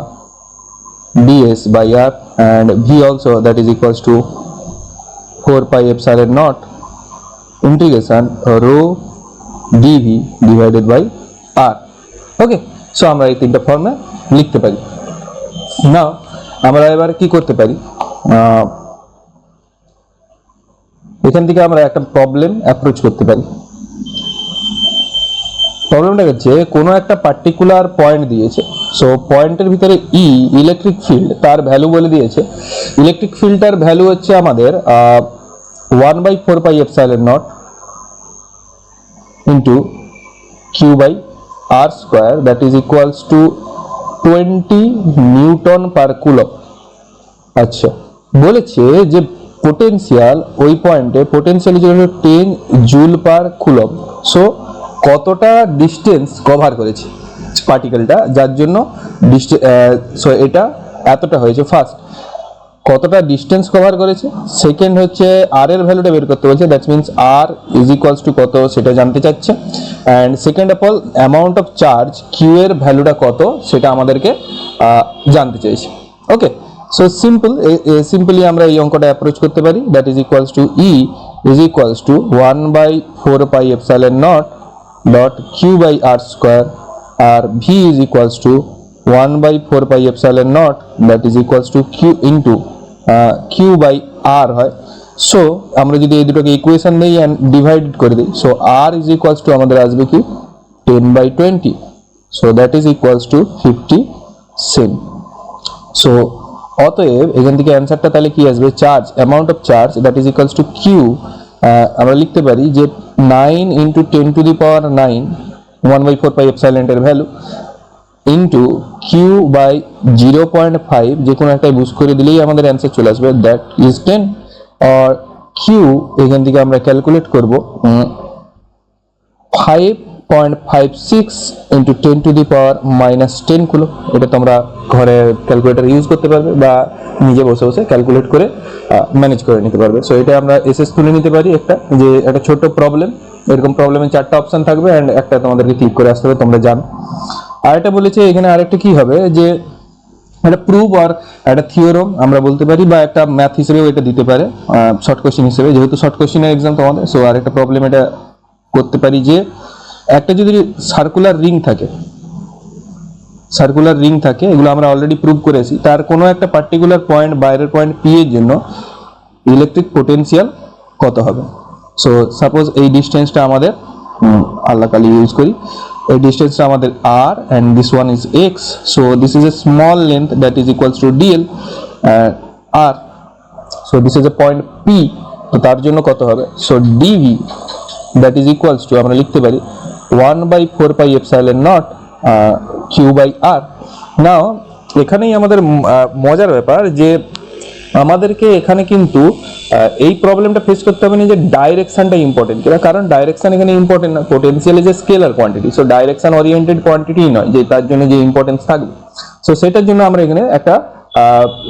ds by r and v also that is equals to 4 pi epsilon naught integration rho dv divided by r। Okay, so আমরা এই তিনটা ফর্মে লিখতে পারি। নাও আমরা এবার কি করতে পারি, এখান থেকে আমরা একটা প্রবলেম অ্যাপ্রোচ করতে পারি। প্রবলেমটা হচ্ছে কোনো একটা পার্টিকুলার পয়েন্ট দিয়েছে, সো পয়েন্টের ভিতরে ই ইলেকট্রিক ফিল্ড, তার ভ্যালু বলে দিয়েছে, ইলেকট্রিক ফিল্ডটার ভ্যালু হচ্ছে আমাদের 1/4 pi epsilon nought into Q by R square, that is equals to 20 newton per coulomb. আচ্ছা, বলেছে যে পোটেনশিয়াল ওই পয়েন্টে পোটেনশিয়াল হলো 10 জুল পার কুলম, সো কতটা ডিস্টেন্স কভার করেছে পার্টিকেলটা, যার জন্য সো এটা এতটা হয়েছে। ফার্স্ট কতটা ডিস্টেন্স কভার করেছে, সেকেন্ড হচ্ছে আর এর ভ্যালুটা বের করতে বলছে, that means R is equals to কত সেটা জানতে চাচ্ছে, and second of all amount of charge Q এর ভ্যালুটা কত সেটা আমাদেরকে জানতে চাইছে। ওকে, সো সিম্পলি আমরা এই অঙ্কটা অ্যাপ্রোচ করতে পারি, that is equals to E is equals to 1/4 pi epsilon nought dot q by r square, আর v is equals to 1/4 pi epsilon naught that is equals to q into q by r হয়। So আমরা যদি এই দুটোকে equation দেই and divide করে দিই, so r is equals to আমাদের আসবে কি 10/20, so that is equals two 50 same. So অতএব এখান থেকে অ্যান্সারটা তাহলে কি আসবে, charge amount of charge that is equals to q, আমরা লিখতে পারি যে 9 into 10 to the power 9 1/4 pi epsilon এর ভ্যালু ইনটু কিউ বাই 0.5, যে কোনো একটা বুঝ করে দিলেই আমাদের অ্যান্সার চলে আসবে, দ্যাট ইজ 10। আর কিউ এখান থেকে আমরা ক্যালকুলেট করব 5.56 into 10 to the power -10 coulomb. এটা তোমরা ঘরে ক্যালকুলেটর ইউজ করতে পারবে বা নিজে বসে বসে ক্যালকুলেট করে ম্যানেজ করে নিতে পারবে। সো এটা আমরা এসএস তুলে নিতে পারি, একটা যে একটা ছোট প্রবলেম এরকম প্রবলেমে 4টা অপশন থাকবে এন্ড একটা তোমাদেরকে ক্লিক করে আসতে হবে, তোমরা জানো। আর এটা বলেছে এখানে আরেকটা কি হবে যে একটা প্রুফ আর একটা থিওরম আমরা বলতে পারি, বা একটা ম্যাথ হিসেবেও এটা দিতে পারে শর্ট কোশ্চেন হিসেবে, যেহেতু শর্ট কোশ্চেনের এক্সাম তোমাদের। সো আরেকটা প্রবলেম এটা করতে পারি যে একটা যদি সার্কুলার রিং থাকে, এগুলো আমরা অলরেডি প্রুভ করেছি, তার কোনো একটা পার্টিকুলার পয়েন্ট, বাইরের পয়েন্ট পি এর জন্য ইলেকট্রিক পোটেনশিয়াল কত হবে। সো সাপোজ এই ডিস্টেন্সটা আমাদের আল্লাহ কালি ইউজ করি, এই ডিস্টেন্সটা আমাদের r and this one is x, so this is a small length that is equals to dl r, so this is a point p, তো তার জন্য কত হবে, so dv that is equals to আমরা লিখতে পারি 1/4 pi epsilon naught q by r। নাও এখানেই আমাদের মজার ব্যাপার যে আমাদেরকে এখানে কিন্তু এই প্রবলেমটা ফেস করতে হবে না যে ডাইরেকশনটা ইম্পর্টেন্ট কিনা, কারণ ডাইরেকশন এখানে ইম্পর্টেন্ট না, potential is a scalar quantity, so direction oriented quantity নয় যে তার জন্য যে ইম্পর্টেন্স থাকবে। সো সেটার জন্য আমরা এখানে একটা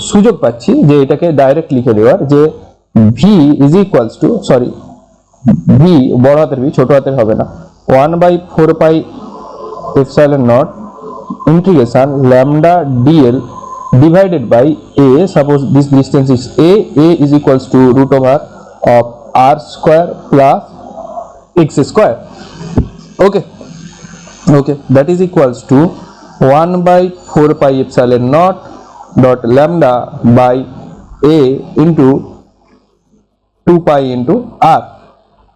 সুযোগ পাচ্ছি যে এটাকে ডাইরেক্ট লিখে দেওয়ার, যে V is equals two, sorry V বড় হাতের ভি, ছোট হাতের হবে না, 1/4 pi epsilon naught integration lambda dl divided by a, suppose this distance is a is equals to root over of r square plus x square, okay, that is equals to 1/4 pi epsilon naught dot lambda by a into 2 pi into r,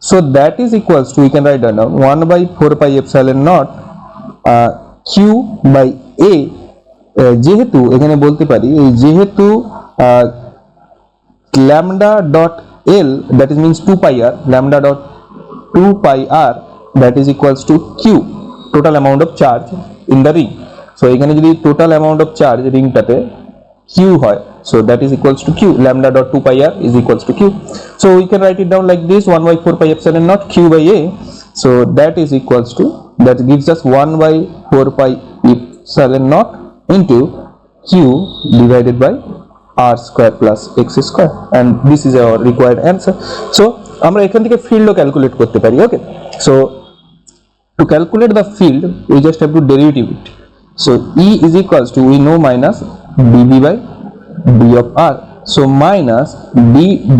so that is equals to, we can write that down, 1/4 pi epsilon naught q by a, যেহেতু এখানে বলতে পারি যেহেতু lambda dot l that is means 2 pi r, lambda dot 2 pi r that is equals to q, total amount of charge in the ring, so এখানে যদি total amount of charge রিংটাতে q হয়, so that is equals to q, lambda dot 2 pi r is equals to q, so we can write it down like this, 1/4 pi epsilon naught q by a, so that is equals to, that gives us 1/4 pi epsilon naught into q divided by r square plus x square, and this is our required answer. So আমরা এখান থেকে ফিল্ডও calculate করতে পারি, okay. So to calculate the field we just have to derivative it, so E is equals to, we know, minus dv by d of r, so minus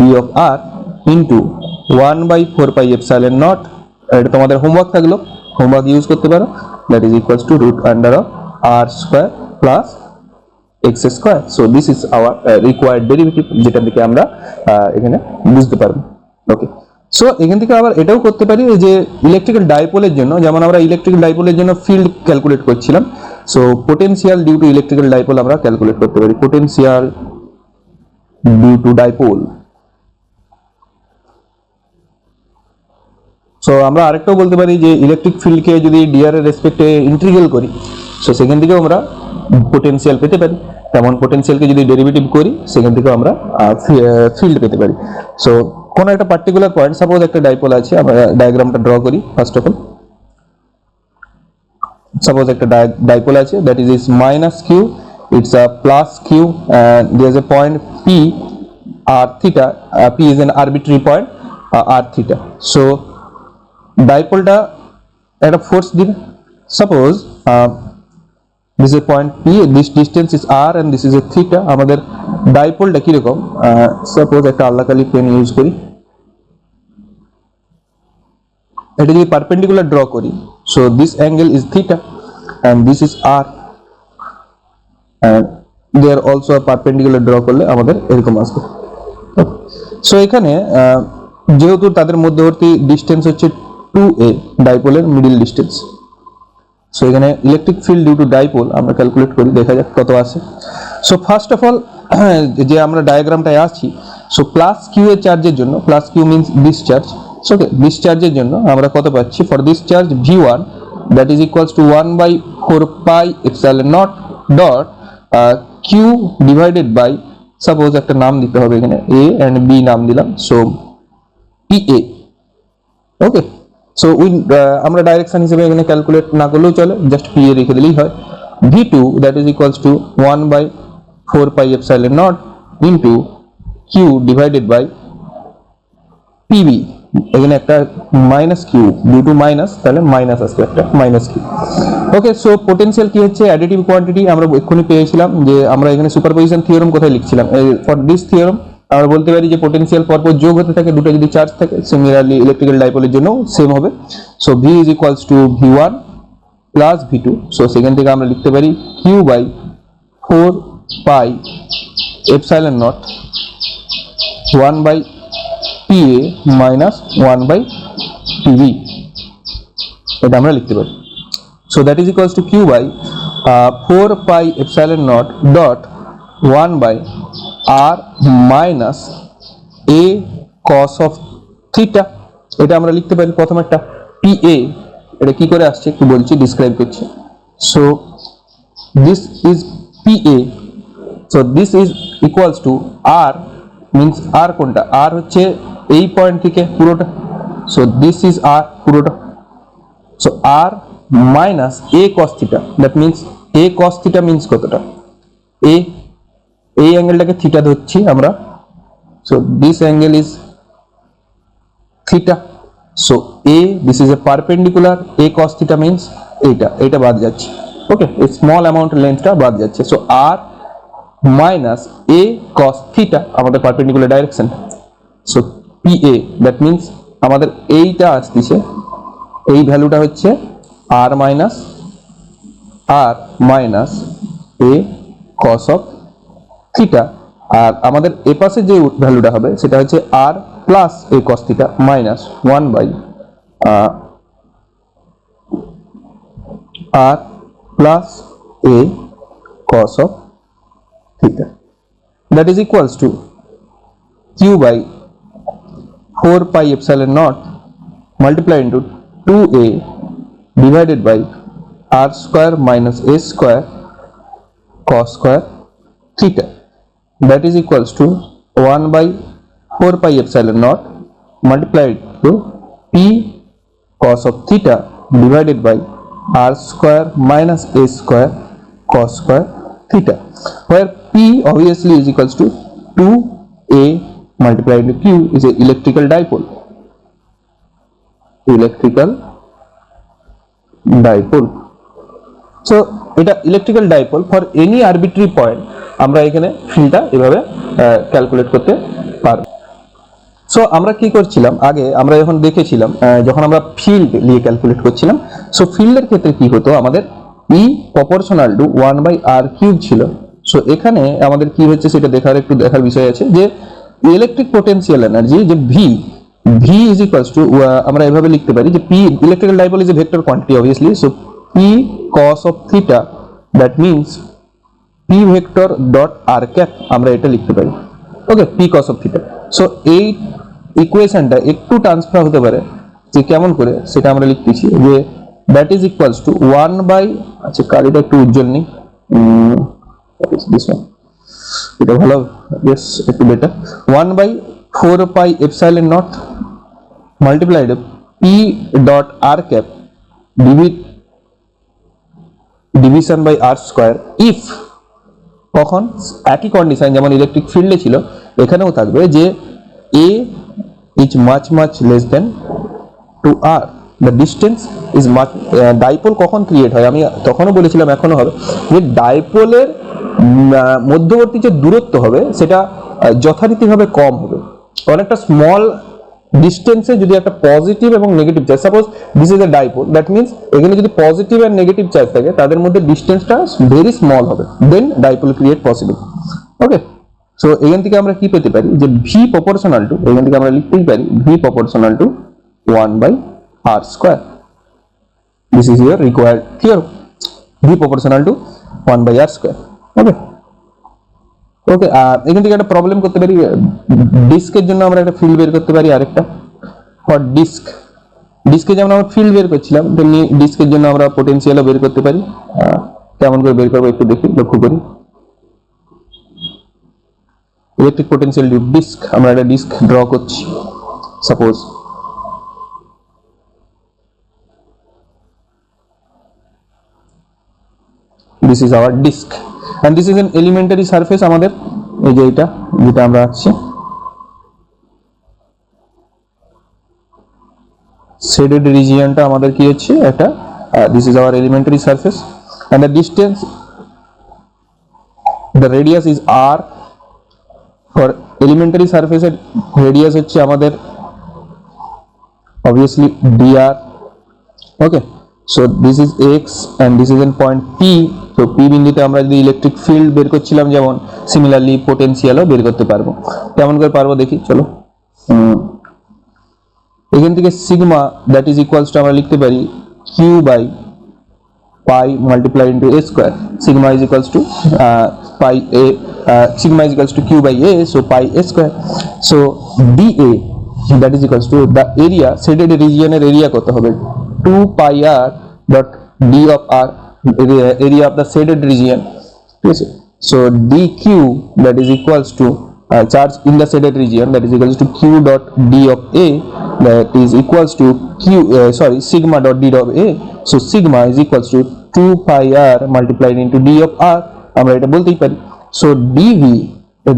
d of r into 1/4 pi epsilon naught, এটা তোমাদের homework থাকলো, homework use করতে পারো, that is equals to root under of r square plus x square, so this is our required derivative, যেটা থেকে আমরা এখানে বুঝতে পারবো, ওকে। সো এখান থেকে আবার এটাও করতে পারি যে ইলেকট্রিক্যাল ডাইপোলের জন্য, যেমন আমরা ইলেকট্রিক্যাল ডাইপোলের জন্য ফিল্ড ক্যালকুলেট করছিলাম, so potential due to electrical dipole আমরা ক্যালকুলেট করতে পারি, potential due to dipole. So আমরা আরেকটাও বলতে পারি যে ইলেকট্রিক ফিল্ডকে যদি ডিআর এর রেসপেক্টে ইন্টিগ্রাল করি, সো সেখান থেকেও আমরা পোটেনশিয়াল পেতে পারি, তেমন পোটেনশিয়ালকে যদি ডেরিভেটিভ করি সেখান থেকেও আমরা ফিল্ড পেতে পারি। সো কোন একটা পার্টিকুলার পয়েন্ট, সাপোজ একটা ডাইপোল আছে, আমরা ডায়াগ্রামটা ড্র করি ফার্স্ট অফ অল। সাপোজ একটা ডাইপোল আছে, that is minus Q, it's a plus Q, and there is a point p r theta, p is an arbitrary point r theta, so ডাইপোলটা একটা force দিবে, suppose this is a point p, this distance is r and this is a theta, আমাদের ডাইপোলটা কি রকম, suppose একটা আল্লাহকালি pen use করি, এটা যদি perpendicular draw করি, so this angle is theta and this is r, and there also a perpendicular draw করলে আমাদের এরকম আসবে। সো এখানে যেহেতু তাদের মধ্যবর্তী ডিসটেন্স হচ্ছে 2a, ডাইপোলের মিডল ডিসটেন্স, সো এখানে electric field due to dipole আমরা ক্যালকুলেট করি, দেখা যাক কত আসে। সো ফার্স্ট অফ অল যে আমরা ডায়াগ্রামটায় আসছি, সো প্লাস কিউ এর চার্জের জন্য, plus Q means this charge, okay, this চার্জের জন্য আমরা কত পাচ্ছি, for this charge v1 that is equals to 1/4 pi epsilon naught dot q divided by, suppose একটা নাম দিতে হবে এখানে, a and b নাম দিলাম, সো pa, ওকে। সো আমরা ডাইরেকশন হিসেবে এখানে ক্যালকুলেট না করলেও চলে, জাস্ট পি এ রেখে দিলেই হয়, v2 that is equals to 1/4 pi epsilon naught into q divided by pb, এখানে একটা minus Q, due to minus, তাহলে মাইনাস আসবে একটা minus Q. Okay, so potential কি হচ্ছে, অ্যাডিটিভ কোয়ান্টিটি আমরা এক্ষুনি পেয়েছিলাম যে আমরা এখানে সুপারপজিশন থিওরেম কোথায় লিখছিলাম, ফর দিস থিওরেম আমরা বলতে পারি যে পোটেনশিয়াল পরপর যোগ হতে থাকে দুটো যদি চার্জ থাকে, সিমিলারলি ইলেকট্রিক্যাল ডাইপোলের জন্য সেম হবে। So V is equals to V1 plus V2, so সেখান থেকে আমরা লিখতে পারি Q বাই 4 পাই এপসাইলন নট 1 বাই PA মাইনাস 1 বাই PV, এটা আমরা লিখতে পারি। So that is equals to Q বাই 4 pi epsilon naught dot 1 by R minus A cos of theta, এটা আমরা লিখতে পারি প্রথম একটা PA, এটা কি করে আসছে একটু বলছি, ডিসক্রাইব করছি। So this is PA, so this is equals two R, means R কোনটা, R হচ্ছে এই পয়েন্ট থেকে পুরোটা, সো দিস ইজ R পুরোটা, so R minus A cos theta, that means A cos theta means কতটা, এই অ্যাঙ্গেলটাকে theta ধরছি আমরা, so this angle is theta, so A, this is a perpendicular, A cos theta means এটা বাদ যাচ্ছে, ওকে, এই small amount লেন্থটা বাদ যাচ্ছে, so R minus A cos theta আমাদের perpendicular direction, so PA that means আমাদের এইটা আসছে, এই ভ্যালুটা হচ্ছে R minus A cos of theta, আর আমাদের এপাশে যে ভ্যালুটা হবে সেটা হচ্ছে R plus A cos theta minus 1 by R plus A cos of theta, that is equals to Q by 4 pi epsilon naught multiplied into 2A divided by R square minus A square cos square theta, that is equals to 1 by 4 pi epsilon naught multiplied to P cos of theta divided by R square minus A square cos square theta, where P obviously is equals to 2A multiplied into Q is a electrical dipole, so এটা electrical dipole for any arbitrary point, আমরা এখানে ফিল্ডটা এভাবে calculate করতে পারবো। So আমরা কি করছিলাম আগে, আমরা যখন দেখেছিলাম যখন আমরা ফিল্ড নিয়ে ক্যালকুলেট করছিলাম, সো ফিল্ডের ক্ষেত্রে কি হতো, আমাদের E proportional to 1 by R cube ছিল। সো এখানে আমাদের কি হচ্ছে সেটা দেখার বিষয় আছে যে ইলেকট্রিক পোটেনশিয়াল এনার্জি যে V ইজ ইকুয়ালস টু, আমরা এভাবে লিখতে পারি যে P, electrical dipole is a vector quantity obviously, so P cos of theta that means P vector dot R cap, আমরা এটা লিখতে পারি, ওকে, P cos of theta। So এই ইকুয়েশনটা একটু ট্রান্সফার হতে পারে যে কেমন করে সেটা আমরা লিখতেছি যে that is equals to 1 by, আচ্ছা কালিটা একটু উজ্জ্বল নেই, এটা ভালো, yes একটু better, 1 by 4 pi epsilon naught multiplied P dot R cap division by R square, if কখন একই কন্ডিশন যেমন ইলেকট্রিক ফিল্ডে ছিল এখানেও থাকবে যে A is much less than to R, the distance is much, dipole কখন ক্রিয়েট হয়, আমি তখনও বলেছিলাম এখনো হবে, যে ডাইপোলের মধ্যবর্তী যে দূরত্ব হবে সেটা যথারীতিভাবে কম হবে, অনেকটা স্মল ডিস্টেন্সে যদি একটা পজিটিভ এবং negative charge, suppose this is A dipole, that means এখানে যদি পজিটিভ এন্ড নেগেটিভ চার্জ থাকে তাদের মধ্যে ডিস্টেন্সটা ভেরি স্মল হবে, দেন ডাইপোল ক্রিয়েট পসিবল, ওকে। সো এখান থেকে আমরা কি পেতে পারি যে V প্রপোর্শনাল টু, এখান থেকে আমরা লিখতেই পারি V proportional to 1 by R square, this is your required theorem, V proportional to 1 by R square, okay. Okay, এখান থেকে একটা প্রবলেম করতে পারি, ডিস্কের জন্য আমরা একটা ফিল্ড বের করতে পারি, আরেকটা ফর ডিস্কে যেমন আমরা ফিল্ড বের করছিলাম তেমনি ডিস্কের জন্য আমরা পোটেনশিয়ালও বের করতে পারি, কেমন করে বের করবো একটু দেখি, লক্ষ্য করি, ইলেকট্রিক পোটেনশিয়াল ডিস্ক, আমরা একটা ডিস্ক ড্র করছি, suppose this is our disk and this is an elementary surface আমাদের, এই যে এটা যেটা আমরা আছি, শেডেড রিজিয়নটা আমাদের কি হচ্ছে একটা this is hour elementary surface and the distance, the radius is r. for elementary surface এর radius হচ্ছে আমাদের obviously dr. okay, so this is x and this is in point p. so p বিন্দুতে আমরা যদি electric field বের করছিলাম যেমন similarly পোটেনশিয়ালও বের করতে পারবো। কেমন করে পারবো দেখি চলো। এখান থেকে sigma that is equals to আমরা লিখতে পারি q বাই pi multiplied into a square. Sigma is equals to pi a, sigma is equals to q by a, so pi a square. So dA that is equals to the area, shaded region এর area কত হবে 2 pi r dot d of r, area of the shaded region, ঠিক আছে। so dq that is equals to charge in the shaded region that is equals to q dot d of a that is equals to q sigma dot d of a. so sigma is equals to 2 pi r multiplied into d of r, আমরা এটা বলতেই পারি। so dv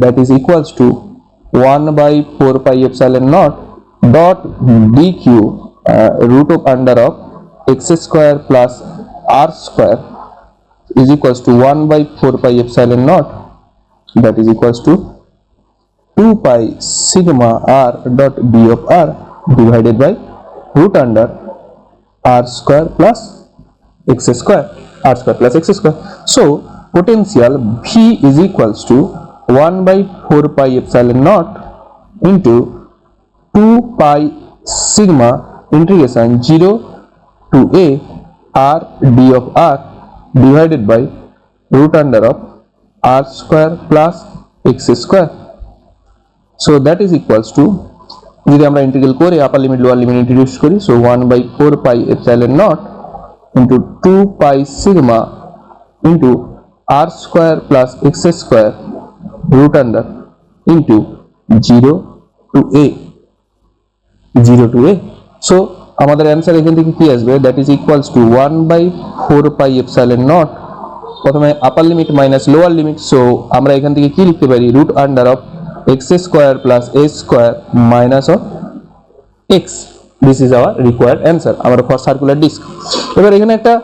that is equals to 1 by 4 pi epsilon naught dot dq root of under of x square plus r square is equals to 1 by 4 pi epsilon naught that is equals to 2 pi sigma r dot d of r divided by root under r square plus x square, r square plus x square. so potential V is equals to 1 by 4 pi epsilon naught into 2 pi sigma integration 0 to a r d of r divided by root under of r square plus x square. so that is equals to, যদি আমরা integral করে আপার limit lower limit introduce করি, so 1 by 4 pi epsilon naught into 2 pi sigma into r square plus x square root under into 0 to a, 0 to a. so আমাদের answer এখান থেকে কি আসবে, that is equals to 1 by 4 pi epsilon naught, প্রথমে আপার limit minus lower limit, so আমরা এখান থেকে কি লিখতে পারি root under of x square plus a square minus of x. this is our required answer our for circular disc. এবার এখানে একটা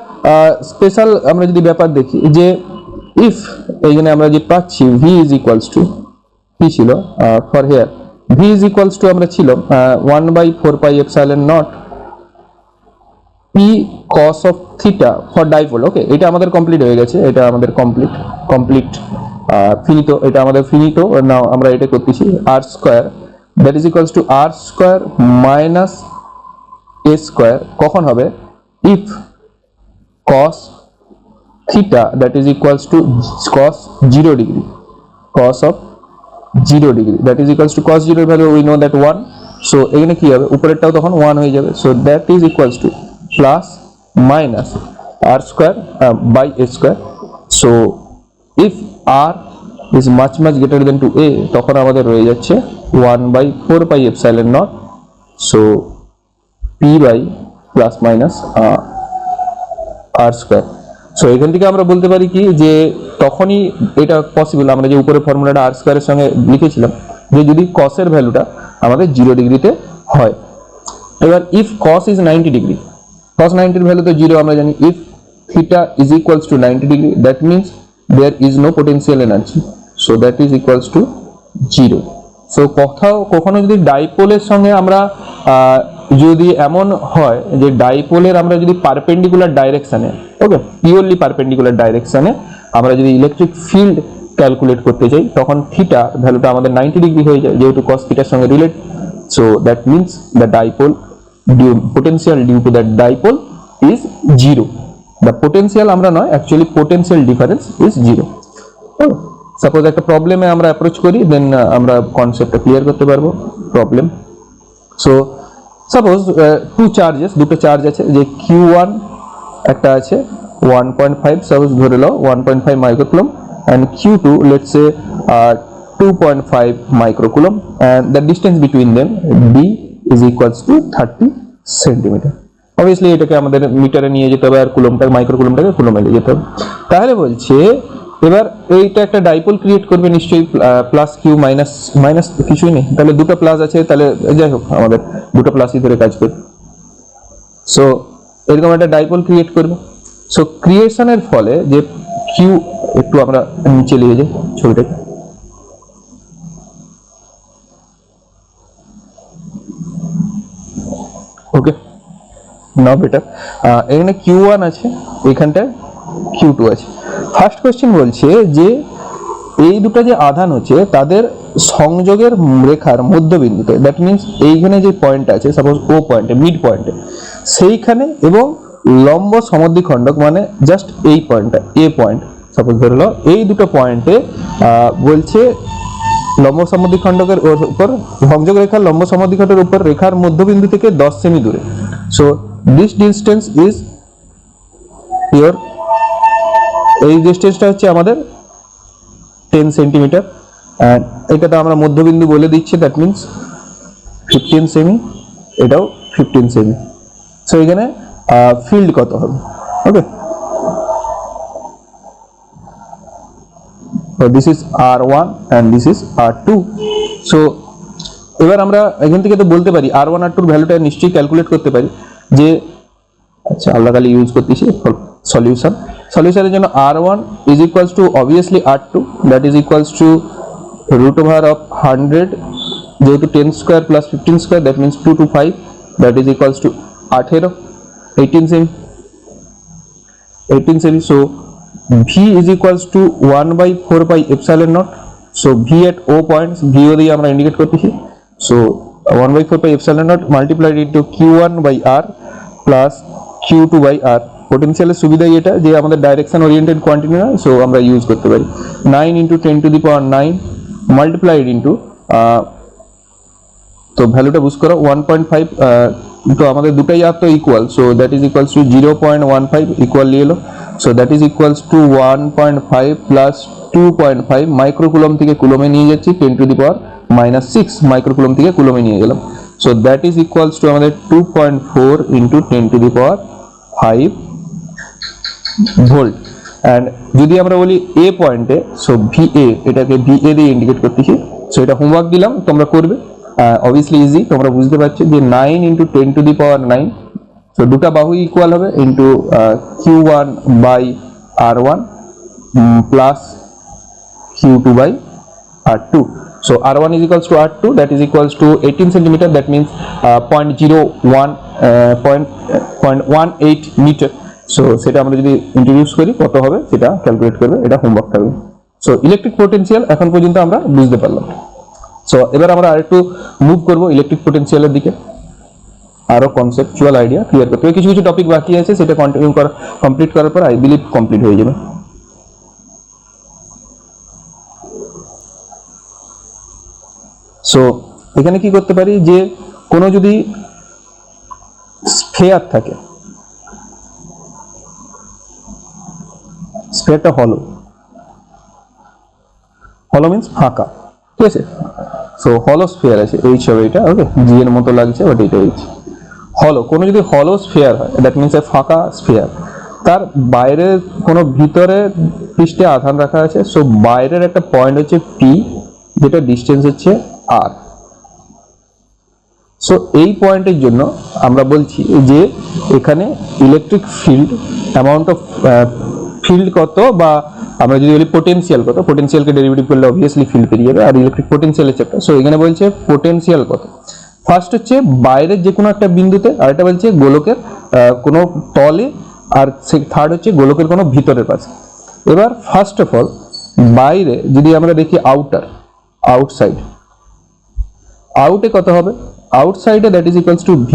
স্পেশাল আমরা যদি ব্যাপার দেখি যে if এখানে আমরা যে পাচ্ছি v is equals to কি ছিল for here v is equals to আমরা ছিল 1 by 4 pi epsilon naught p cos of theta for dipole. ওকে, এটা আমাদের কমপ্লিট হয়ে গেছে, এটা আমাদের কমপ্লিট ফিনিটো, এটা আমাদের ফিনিটো। নাও আমরা এটা করতেছি r square that is equals to r square minus a square কখন হবে if cos theta that is equals to cos 0 degree, cos of 0 degree that is equals to cos 0 এর value we know that 1, so এখানে কি হবে উপরেরটাও তখন 1 হয়ে যাবে, so that is equals to plus minus r square by a square. so if r is much greater than to a তখন আমাদের রয়ে যাচ্ছে 1 by 4 pi epsilon naught, so p by plus minus r square. so এখান থেকে আমরা বলতে পারি কি যে তখনই এটা পসিবল, আমরা যে উপরে ফর্মুলাটা r স্কয়ারের সঙ্গে লিখেছিলাম যে যদি cos এর ভ্যালুটা আমাদের 0 ডিগ্রিতে হয়। এবার if cos is 90 degree, cos 90 এর ভ্যালু তো 0 আমরা জানি, if theta is equals to 90 degree that means there is no potential energy, so that is equals to 0. so কখনো যদি ডাইপোলের সঙ্গে আমরা যদি এমন হয় যে ডাইপোলের আমরা যদি পারপেন্ডিকুলার ডাইরেকশনে, ওকে পিওরলি পারপেন্ডিকুলার ডাইরেকশনে আমরা যদি ইলেকট্রিক ফিল্ড ক্যালকুলেট করতে চাই তখন থিটা ভ্যালুটা আমাদের 90 ডিগ্রি হয়ে যায় যেহেতু cos থিটার সঙ্গে relate, so that means the dipole potential due to that dipole is 0. the potential আমরা নয় actually potential difference is 0. Suppose একটা প্রবলেমে আমরা অ্যাপ্রোচ করি দেন আমরা কনসেপ্টটা ক্লিয়ার করতে পারবো প্রবলেম। সো সাপোজ দুটো চার্জ আছে যে q1 একটা আছে 1.5 সাপোজ ধরে নাও 1.5 microcoulomb and q2 let's say 2.5 microcoulomb and the distance between them d is equals to 30 centimetre. Obviously এটাকে আমাদের মিটারে নিয়ে যেতে হবে আর কুলমটাকে মাইক্রোকুলমটাকে কুলমে নিয়ে যেতে হবে। তাহলে বলছে এবার এইটা একটা ডাইপোল ক্রিয়েট করবে নিশ্চয়ই প্লাস কিউ মাইনাস কিছুই নেই, তাহলে দুটো প্লাস আছে, তাহলে যাই হোক আমাদের দুটো প্লাসই ধরে কাজ করবে। সো এরকম একটা ডাইপোল ক্রিয়েট করবে। সো ক্রিয়েশনের ফলে যে কিউ, একটু আমরা নিচে নিয়ে যাই ছবিটাকে, ওকে নাও বেটার। এখানে Q1 আছে, এখানটায় Q2 আছে। ফার্স্ট কোশ্চেন বলছে যে এই দুটো যে আধান হচ্ছে তাদের সংযোগের রেখার মধ্যবিন্দুতে, দ্যাট মিনস এইখানে যে পয়েন্ট আছে সাপোজ ও পয়েন্টে, মিড পয়েন্টে, সেইখানে এবং লম্ব সমদ্বিখণ্ডক মানে জাস্ট এই পয়েন্টটা এ পয়েন্ট সাপোজ ধরে নাও, এই দুটো পয়েন্টে বলছে লম্ব সমদ্বিখণ্ডকের উপর, সংযোগ রেখার লম্ব সমদ্বিখণ্ডকের উপর রেখার মধ্যবিন্দু থেকে 10 সেমি দূরে। So this distance is your, এই ডিস্টেন্সটা হচ্ছে আমাদের 10 সেন্টিমিটার, অ্যান্ড এটাতে আমরা মধ্যবিন্দু বলে দিচ্ছি, দ্যাট মিনস 15 সেমি, এটাও 15 সেমি। সো এখানে ফিল্ড কত হবে, ওকে, so this is R1 and this is R2. so এবার আমরা এখান থেকে তো বলতে পারি R1 R2 এর ভ্যালুটা নিশ্চয়ই ক্যালকুলেট করতে পারি যে, আচ্ছা আমরা খালি ইউজ করতেছি সলিউশনের জন্য R1 is equals to obviously R2, that is equals to root over of 100, যেহেতু 10 square plus 15 square, that means 2 to 5, that is equals to 18 semi. so V is equals to 1 by 4 pi epsilon naught. So V at O points, V দিয়ে আমরা indicate করতেছি। So 1 by 4 pi epsilon naught multiplied into Q1 by R plus Q2 by R. পোটেনশিয়ালের সুবিধাই এটা যে আমাদের direction oriented quantity না, so আমরা use করতে পারি। 9 into 10 to the power 9 multiplied into তো ভ্যালুটা বুঝ করো 1.5, তো আমাদের দুটাই আর তো equal, so that is equals two 0.15 equal নিয়ে এলো। So that is equals two 1.5 plus 2.5 microcoulomb থেকে কুলমে নিয়ে যাচ্ছি, 10 টু দি পাওয়ার -6 মাইক্রোকুলম থেকে কুলমে নিয়ে গেলাম। So that is equals to আমাদের 2.4 into 10 to the power 5 volt. And যদি আমরা বলি এ পয়েন্টে, সো VA, এটাকে VA দিয়ে ইন্ডিকেট করতেছি। সো এটা হোমওয়ার্ক দিলাম, তোমরা করবে, অবভিয়াসলি ইজি, তোমরা বুঝতে পারছো যে 9 into 10 to the power 9, so দুটা বাহু ইকুয়াল হবে into Q1 by R1 plus Q2 by R2। So R1 is equals to R2, that is equals to 18 centimeter, that means 0.18 meter। So সেটা আমরা যদি ইন্ট্রোডিউস করি কত হবে সেটা ক্যালকুলেট করবে, এটা হোমওয়ার্ক থাকবে। সো ইলেকট্রিক পোটেনশিয়াল এখন পর্যন্ত আমরা বুঝতে পারলাম। সো এবার আমরা আরেকটু মুভ করব ইলেকট্রিক পোটেনশিয়ালের দিকে, আরো কনসেপচুয়াল আইডিয়া ক্লিয়ার করতে হবে। কিছু কিছু টপিক বাকি আছে, সেটা কন্টিনিউ করা, কমপ্লিট করার পর আই বিলিভ কমপ্লিট হয়ে যাবে। সো এখানে কি করতে পারি যে কোনো যদি স্ফিয়ার থাকে, স্ফিয়ারটা হলো মিন্স ফাঁকা, ঠিক আছে। সো হলো স্ফিয়ার আছে, এইচ হবে এটা, ওকে, জি এর মতো লাগছে বাট এটা এইচ। হলো, কোনো যদি হলো স্ফিয়ার হয়, দ্যাট মিন্স এ ফাঁকা স্ফিয়ার, তার বাইরে কোনো ভিতরে পৃষ্ঠে আধান রাখা আছে। সো বাইরের একটা পয়েন্ট হচ্ছে পি, যেটা ডিস্টেন্স হচ্ছে আর। সো এই পয়েন্টের জন্য আমরা বলছি যে এখানে electric field, amount of field কত, বা আমরা যদি বলি পোটেনশিয়াল কত, পোটেনশিয়ালকে ডেরিভেটিভ করলে অবভিয়াসলি ফিল্ড পেরিয়ে যাবে, আর ইলেকট্রিক পোটেনশিয়ালের চ্যাপ্টার। সো এখানে বলছে পোটেনশিয়াল কত, ফার্স্ট হচ্ছে বাইরের যে কোনো একটা বিন্দুতে, আর এটা বলছে গোলকের কোনো তলে, আর থার্ড হচ্ছে গোলকের কোনো ভিতরের পাশে। এবার ফার্স্ট অফ অল বাইরে যদি আমরা দেখি আউটসাইড, আউটে কত হবে, আউটসাইডে that is equals to V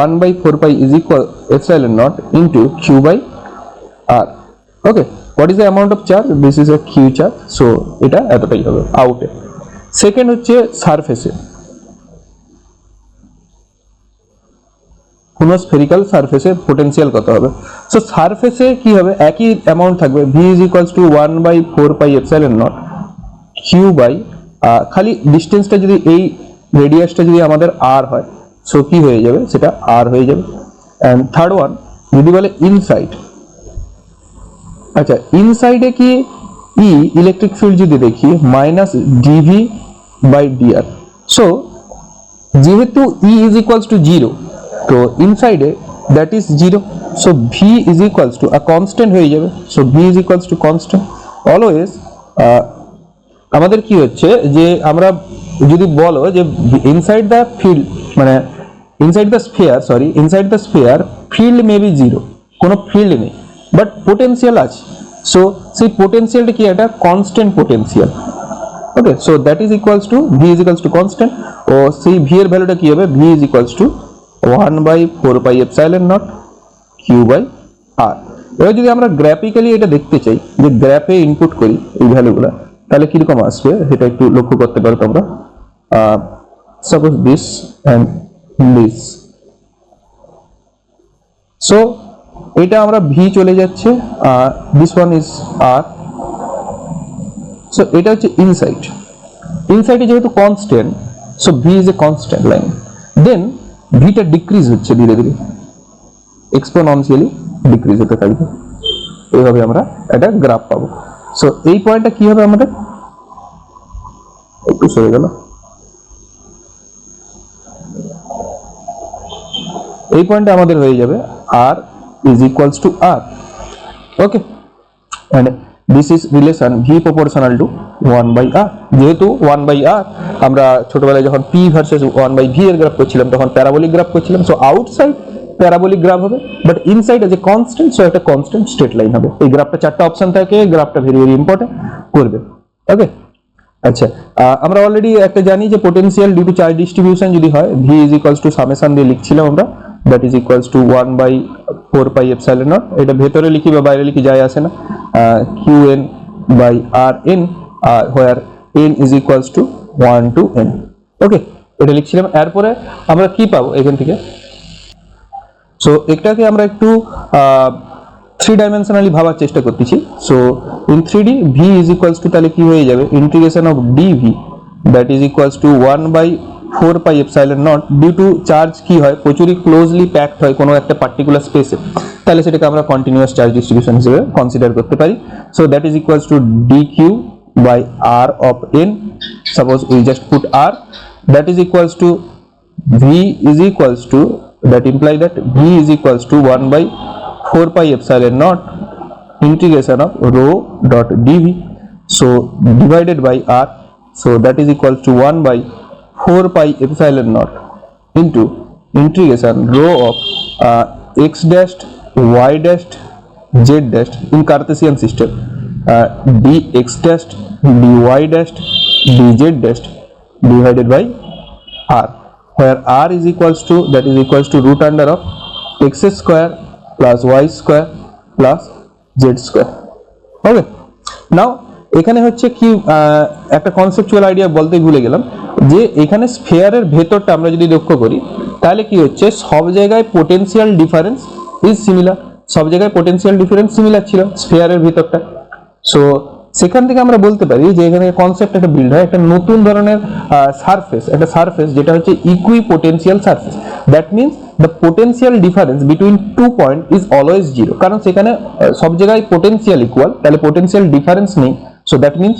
1 by 4 pi is equal epsilon naught into Q by R. Okay, what is the amount of charge? This is a Q charge, so এটা এতটাই হবে আউটে। সেকেন্ড হচ্ছে সারফেসে, কোনো স্ফেরিক্যাল সারফেসে পোটেনশিয়াল কত হবে। সো সারফেসে কি হবে, একই অ্যামাউন্ট থাকবে, V is equals to 1 by 4 pi epsilon naught Q by খালি ডিস্টেন্সটা যদি এই রেডিয়াসটা যদি আমাদের R হয়, সো কি হয়ে যাবে, সেটা R হয়ে যাবে। অ্যান্ড থার্ড ওয়ান যদি বলে ইনসাইড, আচ্ছা ইনসাইডে কি ই ইলেকট্রিক ফিল্ড যদি দেখি minus dV by dr। So যেহেতু E is equals to 0, তো ইনসাইডে that is 0, so V is equals to constant হয়ে যাবে, so V is equals to constant always. আমাদের কি হচ্ছে যে আমরা যদি বলো যে ইনসাইড দ্য ফিল্ড মানে inside the sphere field may be 0, কোনো ফিল্ড নেই বাট পোটেনশিয়াল আছে, সো সেই পোটেনশিয়ালটা কি একটা constant potential. Okay, so that is equals to V is equals to constant, ও সেই ভি এর ভ্যালুটা কি হবে, V is equals to 1/4πε0 q/r। এবার যদি আমরা গ্রাফিক্যালি এটা দেখতে চাই, যে গ্রাফে ইনপুট করি এই ভ্যালুগুলো, তাহলে কিরকম আসবে সেটা একটু লক্ষ্য করতে পারো তোমরা। Suppose this and this, so এটা আমরা ভি চলে যাচ্ছে, this one is R, so এটা হচ্ছে ইনসাইডে যেহেতু constant, so V is a constant line, then ভিটা ডিক্রিজ হচ্ছে ধীরে ধীরে, এক্সপোনেনশিয়ালি ডিক্রিজ হতে থাকবে। এইভাবে আমরা একটা গ্রাফ পাবো। সো এই পয়েন্টটা কি হবে আমাদের, একটু সরে গেল, এই পয়েন্টটা আমাদের হয়ে যাবে r is equals to r. Okay, and this is relation V proportional to 1/r, যেহেতু 1/r আমরা ছোটবেলায় যখন পি ভার্সেস 1/v এর গ্রাফ করছিলাম তখন প্যারাবোলিক গ্রাফ করছিলাম, সো আউটসাইড প্যারাবোলিক গ্রাফ হবে, but inside as a constant, so একটা কনস্ট্যান্ট স্ট্রেট লাইন হবে। এই গ্রাফটা চারটা অপশন থাকে, গ্রাফটা ভেরি ভেরি ইম্পর্টেন্ট করবে। ওকে, আচ্ছা, আমরা অলরেডি একটা জানি যে potential due to charge distribution যদি হয়, V is equals to summation দিয়ে লিখছিলাম আমরা, দ্যাট ইজ ইকুয়ালস টু 1/4πε0, এটা ভেতরে লিখি বা বাইরে লিখি যায় আসে না, qn/rn, where n is equals to 1 to n। ওকে, এটা লিখছিলাম। এরপরে আমরা কি পাবো এখান থেকে, সো এটাকে আমরা একটু 3 ডাইমেনশনালি ভাবার চেষ্টা করতেছি। So in 3D V is equals to তাহলে কি হয়ে যাবে, integration of dV that is equals to 1/4πε0, due to charge কি হয় প্রচুরই ক্লোজলি প্যাকড হয় কোনো একটা পার্টিকুলার স্পেসে, তাহলে সেটাকে আমরা কন্টিনিউয়াস চার্জ ডিস্ট্রিবিউশন হিসেবে কনসিডার করতে পারি। So that is equals two dq/r of n, suppose we just put r, that is equals to v is equals to, that imply that v is equals to 1/4πε0 integration of rho dot dv, so divided by r, so that is equals to 1/4πε0 into integration rho of x dashed y dashed z dashed in Cartesian system, dx dashed dy dashed dz dashed divided by r, where r is equals to, that is equals to root under of x square plus y square plus z square। ওকে, নাও এখানে হচ্ছে কি একটা conceptual idea বলতে ভুলে গেলাম, যে এখানে স্ফিয়ারের ভেতরটা আমরা যদি লক্ষ্য করি তাহলে কি হচ্ছে, সব জায়গায় পোটেনশিয়াল ডিফারেন্স ইজ সিমিলার, সব জায়গায় পোটেনশিয়াল ডিফারেন্স সিমিলার ছিল স্ফিয়ারের ভেতরটা। সো সেখান থেকে আমরা বলতে পারি যে এখানে কনসেপ্ট একটা বিল্ড হয়, একটা নতুন ধরনের সারফেস যেটা হচ্ছে equipotential surface, that means the potential difference between 2 point is always 0, কারণ সেখানে সব জায়গায় পোটেনশিয়াল ইকুয়াল, তাহলে পোটেনশিয়াল ডিফারেন্স নেই, so that means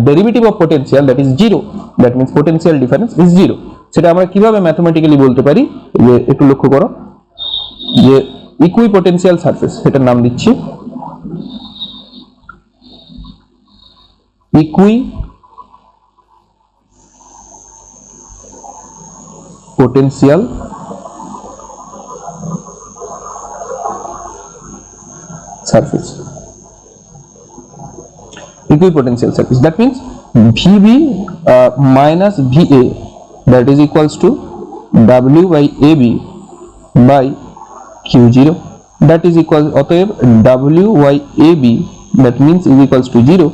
derivative of potential that is 0, that means potential difference is 0। সেটা আমরা কিভাবে ম্যাথমেটিক্যালি বলতে পারি, যে একটু লক্ষ্য করো, যে ইকুইপোটেনশিয়াল সারফেস, এটার নাম দিচ্ছি equipotential surface, equipotential surface, that means VB minus VA, that is equals to W by AB by Q0, that is equal, অতএব W by AB that means is equals to 0,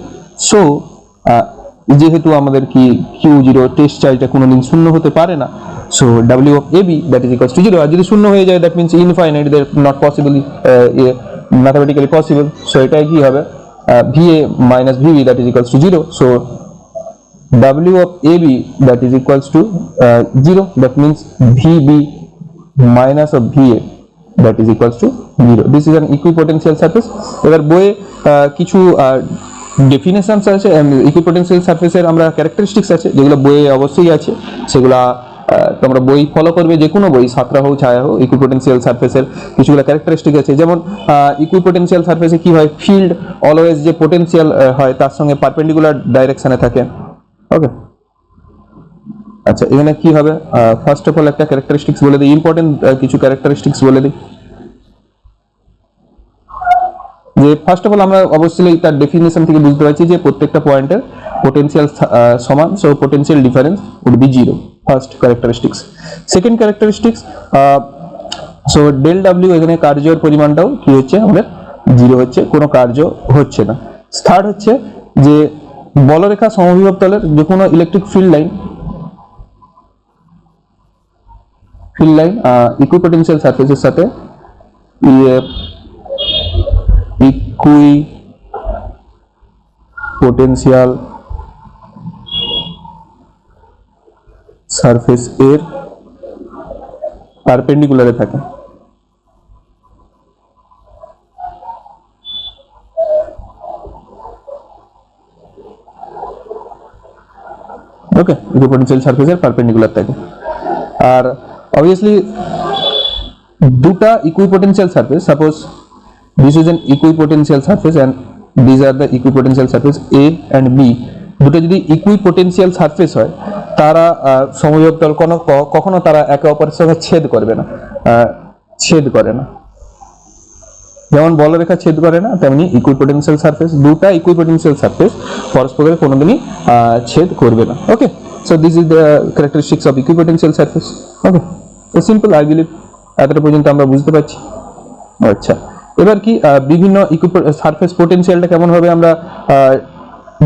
so যেহেতু আমাদের কি Q0 test চার্জটা কোনোদিন শূন্য হতে পারে না, so W of AB that is equals to 0, আর যদি শূন্য হয়ে যায় that means infinite, that not possible mathematically possible, so এটাই কি হবে, VA minus VB that is equals to 0, so W of AB that is equals to 0, that means VB minus of VA that is equals to 0, this is an equipotential surface। এবার বইয়ে কিছু definitions আছে equipotential সারফেসের, আমরা characteristics আছে যেগুলো বইয়ে অবশ্যই আছে, সেগুলা তোমরা বই ফলো করবে, যে কোনো বই, সাঁতরা হোক ছায়া হোক, ইকুইপোটেনশিয়াল সারফেসের কিছুগুলো ক্যারেক্টারিস্টিক আছে। যেমন ইকুইপোটেনশিয়াল সারফেসে কি হয়, ফিল্ড অলওয়েজ যে পোটেনশিয়াল হয় তার সঙ্গে পারপেন্ডিকুলার ডাইরেকশনে থাকে। ওকে, আচ্ছা এখানে কি হবে, ফার্স্ট অফ অল একটা ক্যারেক্টারিস্টিক্স বলে দিই, ইম্পর্টেন্ট কিছু ক্যারেক্টারিস্টিক্স বলে দিই। যে ফার্স্ট অফ অল আমরা অবশ্যই তার ডেফিনেশন থেকে বুঝতে পারছি যে প্রত্যেকটা পয়েন্টের পোটেনশিয়াল সমান, so potential difference would be zero, first characteristics. Second characteristics, so del W, এখানে কার্যের পরিমাণটাও কি হচ্ছে আমাদের জিরো হচ্ছে, কোনো কার্য হচ্ছে না। থার্ড হচ্ছে যে বলরেখা সমবিভব তলের যে কোনো ইলেকট্রিক ফিল্ড লাইন ইকুইপোটেনশিয়াল সারফেসের সাথে ইকুইপোটেনশিয়াল সারফেস এর পারপেন্ডিকুলারে থাকে। ওকে, ইকুইপোটেনশিয়াল সারফেসের পারপেন্ডিকুলার থাকে। আর অবভিয়াসলি দুটা equipotential surface, suppose this is an equipotential surface and these are the equipotential surface A and B, দুটো যদি ইকুইপোটেনশিয়াল সারফেস হয় তারা সমবিভব তল কখনো তারা একে অপরের সঙ্গে ছেদ করবে না, ছেদ করে না। যেমন বলরেখা ছেদ করে না, তেমনি ইকুইপোটেনশিয়াল সারফেস, দুটা ইকুইপোটেনশিয়াল সারফেস পরস্পরের কোনোদিনই ছেদ করবে না। Okay, so this is the characteristics of equipotential surface. Okay, তো সিম্পল, আই বিলিভ এতটা পর্যন্ত আমরা বুঝতে পারছি। আচ্ছা, এবার কি বিভিন্ন সারফেস পোটেনশিয়ালটা কেমন হবে আমরা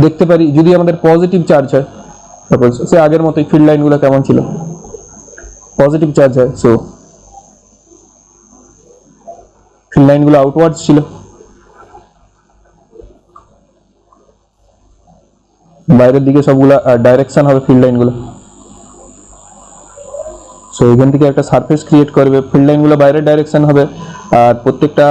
দেখতে পারি যদি আমাদের পজিটিভ চার্জ হয়। সাপোজ সে আগের মতোই ফিল্ড লাইনগুলো কেমন ছিল, পজিটিভ চার্জ হয়, সো ফিল্ড লাইনগুলো আউটওয়ার্ডস ছিল, বাইরের দিকে সবগুলা ডাইরেকশন হবে ফিল্ড লাইনগুলো। সো এখান থেকে একটা সারফেস ক্রিয়েট করবে, ফিল্ড লাইনগুলো বাইরের ডাইরেকশন হবে, আর প্রত্যেকটা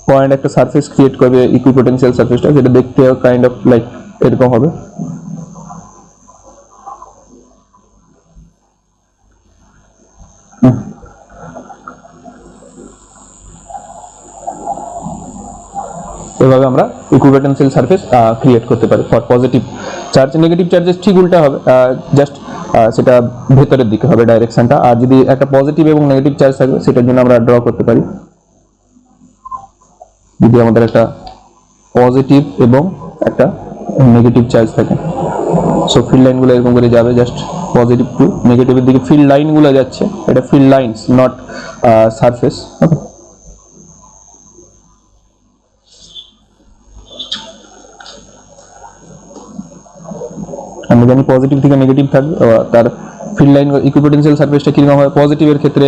পয়েন্ট একটা সারফেস ক্রিয়েট করবে ইকুইপোটেনশিয়াল সারফেসটা, যেটা দেখতে কাইন্ড অফ লাইক এরকম হবে। এভাবে আমরা ইকুইপোটেনশিয়াল সারফেস ক্রিয়েট করতে পারি for positive charge. Negative charges ঠিক উল্টা হবে, জাস্ট সেটা ভেতরের দিকে হবে ডাইরেকশনটা, আর যদি একটা পজিটিভ এবং নেগেটিভ চার্জ থাকবে সেটার জন্য আমরা ড্র করতে পারি। যদি আমাদের একটা পজিটিভ এবং একটা নেগেটিভ চার্জ থাকে, সো ফিল্ড লাইনগুলো এরকম করে যাবে, জাস্ট পজিটিভ টু নেগেটিভের দিকে ফিল্ড লাইনগুলো যাচ্ছে, এটা ফিল্ড লাইনস নট সারফেস। ওকে, আমরা জানি পজিটিভ থেকে নেগেটিভ থাকবে, তার ফিল্ড লাইন ইকুইপোটেনশিয়াল সারফেসটা কিরকম হবে, পজিটিভের ক্ষেত্রে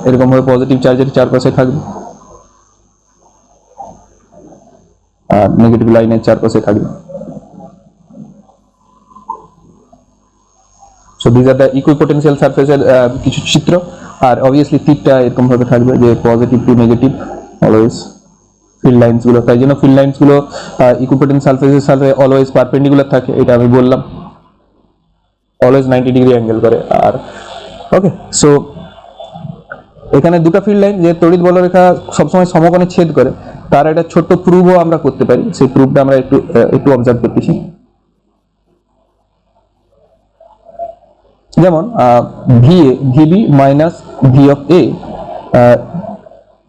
এরকম হবে, পজিটিভ চার্জের চারপাশে থাকবে আর নেগেটিভ লাইনের চারপাশে থাকবে। So this are the equipotential সারফেসের কিছু চিত্র। আর অবভিয়াসলি তীরটা এরকম ভাবে থাকবে যে positive to negative always field lines গুলো, তাই জন্য ফিল্ড লাইনস গুলো ইকুইপোটেনশিয়াল সারফেসের সাথে অলওয়েজ পারপেন্ডিকুলার থাকে, এটা আমি বললাম, অলওয়েজ 90 ডিগ্রি অ্যাঙ্গেল করে। আর ওকে, সো এখানে দুটো ফিল্ড লাইন যে তড়িৎ বলরেখা সবসময় সমকোণে ছেদ করে, তার একটা ছোট্ট প্রুফও আমরা করতে পারি, সেই প্রুফটা আমরা একটু অবজার্ভ করতেছি। যেমন VA VB minus V of A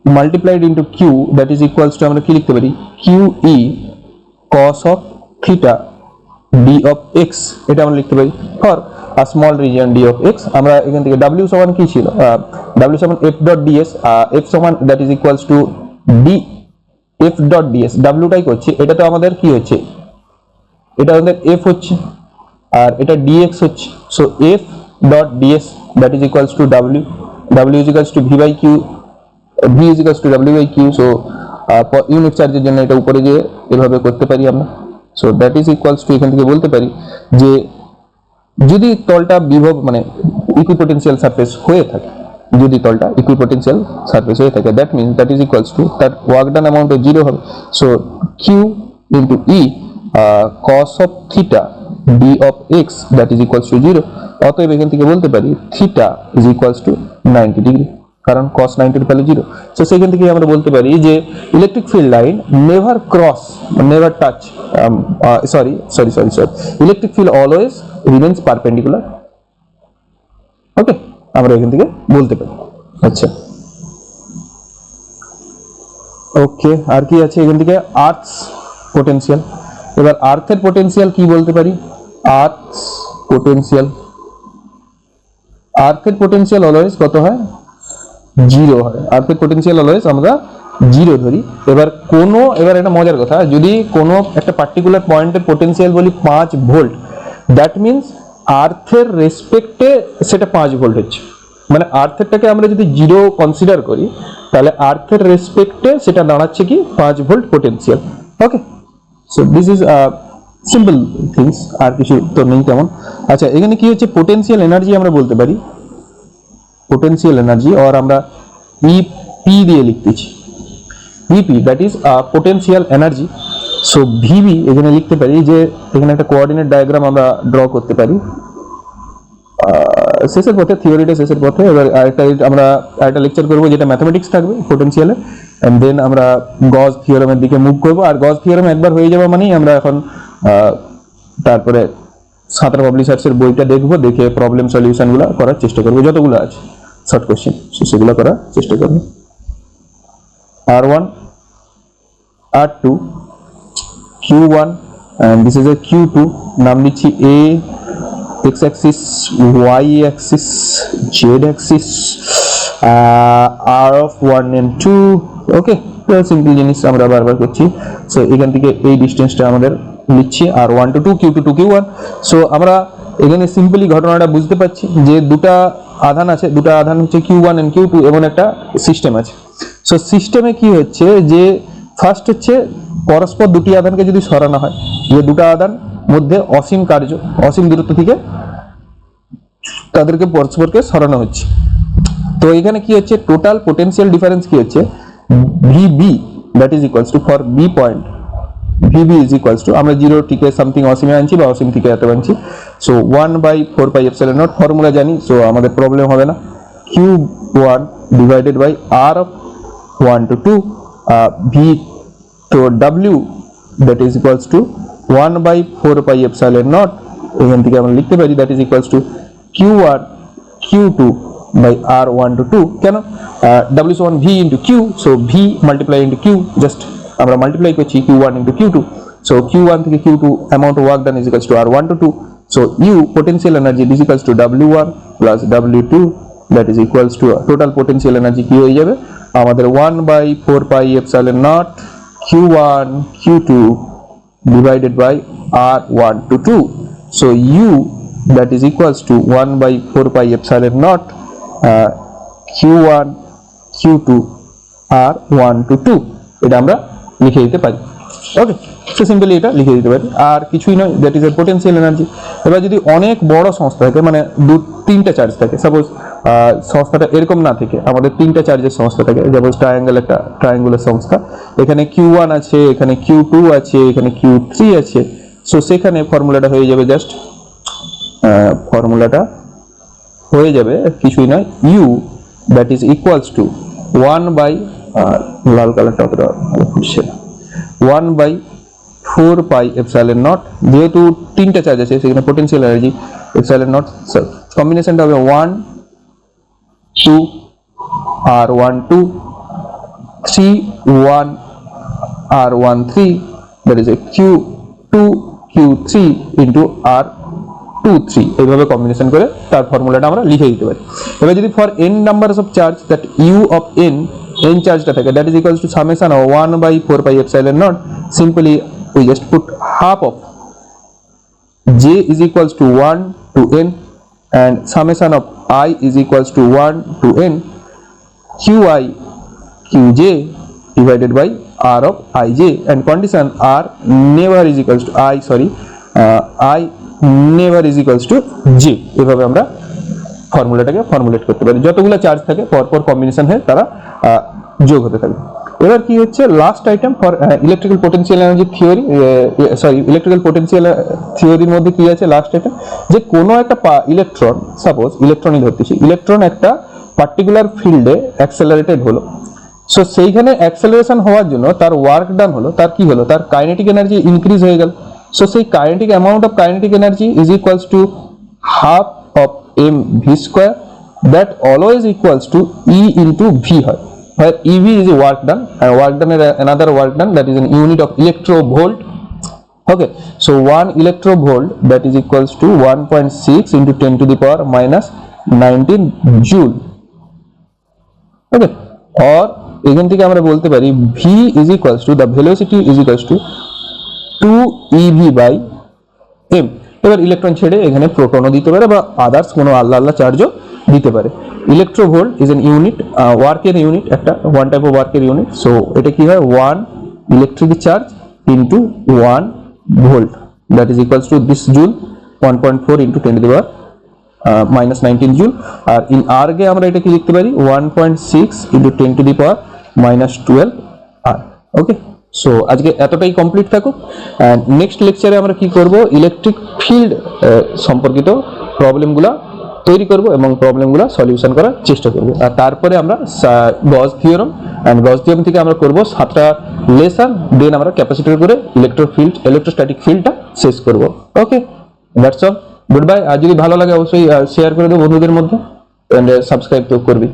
multiplied into Q, that is equals to আমরা কি লিখতে পারি, QE cos of theta D of X, এটা আমরা লিখতে পারি for a small region D of X। আমরা এখান থেকে W সমান কি ছিল, W সমান F dot ds, F সমান that is equals to D F dot ds, W টাই করছি, এটা তো আমাদের কি হচ্ছে, এটা আমাদের F হচ্ছে আর এটা dx হচ্ছে, so F dot ds that is equals to W, W is equals to V by Q, V is equals to W by Q, so unit চার্জের জন্য এটা উপরে গিয়ে এভাবে করতে পারি আমরা। So that is equals two, এখান থেকে বলতে পারি যে যদি তলটা বিভব মানে ইকুইপোটেনশিয়াল সারফেস হয়ে থাকে, যদি তলটা ইকুইপোটেনশিয়াল সারফেস হয়ে থাকে, that means that is equals two তার ওয়ার্ক ডান অ্যামাউন্ট 0 হবে। So Q into E cos of theta D of x that is equals two 0। অতএব এখান থেকে বলতে পারি theta is equals two 90 degree, কারণ cos 90 এর ভ্যালু 0। সো সেখান থেকে আমরা বলতে পারি যে electric field line never cross, never touch, sorry, electric field always remains perpendicular. Okay, আমরা এখান থেকে বলতে পারি। আচ্ছা, ওকে, আর কি আছে এখান থেকে? Earths potential. এবার আর্থের পোটেনশিয়াল কি বলতে পারি? আর্থস পোটেনশিয়াল, আর্থের পোটেনশিয়াল অলওয়েজ কত হয়? 0 হয়। আর্থের পোটেনশিয়াল অলওয়েজ আমরা 0 ধরি। এবার একটা মজার কথা, যদি কোনো একটা পার্টিকুলার পয়েন্টের পোটেনশিয়াল বলি 5 ভোল্ট, দ্যাট মিনস আর্থের রেসপেক্টে সেটা 5 ভোল্ট হচ্ছে। মানে আর্থেরটাকে আমরা যদি 0 কনসিডার করি, তাহলে আর্থের রেসপেক্টে সেটা দাঁড়াচ্ছে কি 5 volt potential. Okay, so this is simple things, আর কিছু তো নেই তেমন। আচ্ছা, এখানে কি হচ্ছে? পোটেনশিয়াল এনার্জি আমরা বলতে পারি, পোটেনশিয়াল এনার্জি, আর আমরা ইপি দিয়ে লিখতেছি। EP that is potential energy. So VB এখানে লিখতে পারি, যে এখানে একটা কোঅর্ডিনেট ডায়াগ্রাম আমরা ড্র করতে পারি শেষের পথে, থিওরিটা শেষের পথে। এবার আমরা আরেকটা লেকচার করবো যেটা ম্যাথমেটিক্স থাকবে পোটেনশিয়ালে, এন্ড দেন আমরা গজ থিওরেমের দিকে মুভ করবো। আর গজ থিওরেম একবার হয়ে যাওয়া মানেই আমরা এখন তারপরে সাঁতরা পাবলিশার্সের বইটা দেখবো, দেখে প্রবলেম সলিউশন গুলো করার চেষ্টা করবো, যতগুলো আছে শর্ট কোশ্চেন সেগুলো করার চেষ্টা করবো। R1, R2, Q1 and this is a Q2, নাম দিচ্ছি A, x axis, y axis, z axis, R of 1 and 2। Okay, simple জিনিস আমরা বারবার করছি। সো এখান থেকে এই ডিসটেন্সটা আমাদের লিখছি R1 to 2, Q2 to Q1। So আমরা এখানে সিম্পলি ঘটনাটা বুঝতে পারছি যে দুটা আধান আছে, দুটা আধান হচ্ছে Q1 and Q2, এবং একটা সিস্টেম আছে। সো সিস্টেমে কি হচ্ছে, যে ফার্স্ট হচ্ছে পরস্পর দুটি আধানকে যদি সরানো হয়, যে দুটো আধান মধ্যে অসীম কার্য, অসীম দূরত্ব থেকে তাদেরকে পরস্পরকে সরানো হচ্ছে। তো এখানে কি হচ্ছে, টোটাল পোটেনশিয়াল ডিফারেন্স কি হচ্ছে, VB that is equals to, for B point VB is equals to, আমরা 0 থেকে সামথিং অসীমে আনছি বা অসীম থেকে এত আনছি। সো 1/4πε0 ফর্মুলা জানি, সো আমাদের প্রবলেম হবে না। Q1 divided by R of 1 to 2, V তো W that is equals to 1/4πε0, এখান থেকে আমরা লিখতে পারি that is equals to Q1 Q2 by R1 to 2। কেন? W is 1 V into Q, so V multiply into Q, just আমরা multiply করছি Q1 into Q2, so Q1 থেকে Q2 amount of work done is equals to R1 to 2, so U potential energy is equals to W1 plus W2 that is equals to total potential energy কি হয়ে যাবে আমাদের 1/4πε0 Q1 Q2 divided by R1 to 2, so U that is equals to 1/4πε0 Q1 Q2 R1 to 2, এটা আমরা লিখে দিতে পারি। Okay, so simply এটা লিখে দিতে পারি, আর কিছুই নয়, that is a potential energy. এবার যদি অনেক বড় সংস্থা থাকে, মানে 2-3টা চার্জ থাকে, সাপোজ সংস্থাটা এরকম না থেকে আমাদের 3টা চার্জের সংস্থা থাকে, যেমন ট্রায়াঙ্গেল, একটা ট্রায়াঙ্গুলার সংস্থা, এখানে Q1 আছে, এখানে Q2 আছে, এখানে Q3 আছে। সো সেখানে ফর্মুলাটা হয়ে যাবে, জাস্ট ফর্মুলাটা হয়ে যাবে কিছুই নয়, U that is equals to 1/, লাল কালারটা অতটা ভালো ফুটছে না, 1/4πε0, যেহেতু 3টা চার্জ আছে সেখানে পোটেনশিয়াল এনার্জি ε0, কম্বিনেশনটা হবে 1 2 R1 2 3 1 R1 3, that is a Q2 Q3 into R2 3, এইভাবে কম্বিনেশন করে তার ফর্মুলাটা আমরা লিখে দিতে পারি। এবার যদি for n numbers of charge that U of n চার্জটা থাকে, that is equals to summation of 1/4πε0, simply we just put half of j is equals to 1 to n and summation of I is equals to 1 to n qi qj divided by r of ij, and condition r never is equals to I never is equals to j। এভাবে আমরা ফর্মুলাটাকে formulate করতে পারি, যতগুলো charge থাকে পরপর combination হয়ে তারা যোগ হতে থাকে। এবার কি হচ্ছে last item for electrical potential energy theory, electrical potential থিওরির মধ্যে কি আছে লাস্ট আইটেম, যে কোনো একটা ইলেকট্রন, সাপোজ ইলেকট্রনই ধরতেছি, ইলেকট্রন একটা পার্টিকুলার ফিল্ডে অ্যাক্সেলারেটেড হলো, সো সেইখানে অ্যাক্সেলারেশন হওয়ার জন্য তার ওয়ার্ক ডান হলো, তার কি হলো, তার কাইনেটিক এনার্জি ইনক্রিজ হয়ে গেল। সো সেই kinetic amount of kinetic energy is equals to half of M V square, that always equals to E into V হয়, where EV is work done and work done is another work done, that is an unit of electrovolt. Okay, so 1 electrovolt that is equals to 1.6 into 10 to the power minus 19 joule. Okay, or এখান থেকে আমরা বলতে পারি V is equals to the velocity is equals to 2 EV by m. এবার electron ছেড়ে এখানে প্রোটনও দিতে পারে বা আদার্স কোনো আলাদা চার্জও দিতে পারে। ইলেকট্রোভোল্ট ইজ এন ইউনিট, ওয়ার্কের ইউনিট, একটা ওয়ান টাইপ অফ ওয়ার্কের ইউনিট। সো এটা কি হয়, 1 electric charge into 1 volt, that is equals to this joule, 1.4 into 10 to the power minus 19 joule. আর ইন আর্গে আমরা এটা কি লিখতে পারি, 1.6 into 10 to the power minus 12 আর। ওকে, সো আজকে এতটাই কমপ্লিট থাকুক। নেক্সট লেকচারে আমরা কি করব, ইলেকট্রিক ফিল্ড সম্পর্কিত প্রবলেমগুলো তৈরি করব এবং প্রবলেমগুলো সলিউশন করার চেষ্টা করব। আর তারপরে আমরা গজ থিওরাম, অ্যান্ড গজ থিওরাম থেকে আমরা করব 7টা লেসন, দেন আমরা ক্যাপাসিটর করে ইলেকট্রোস্ট্যাটিক ফিল্ডটা শেষ করব। ওকে, দ্যাটস অল, গুড বাই। আর যদি ভালো লাগে অবশ্যই শেয়ার করে দেবো বন্ধুদের মধ্যে, অ্যান্ড সাবস্ক্রাইব তো করবি।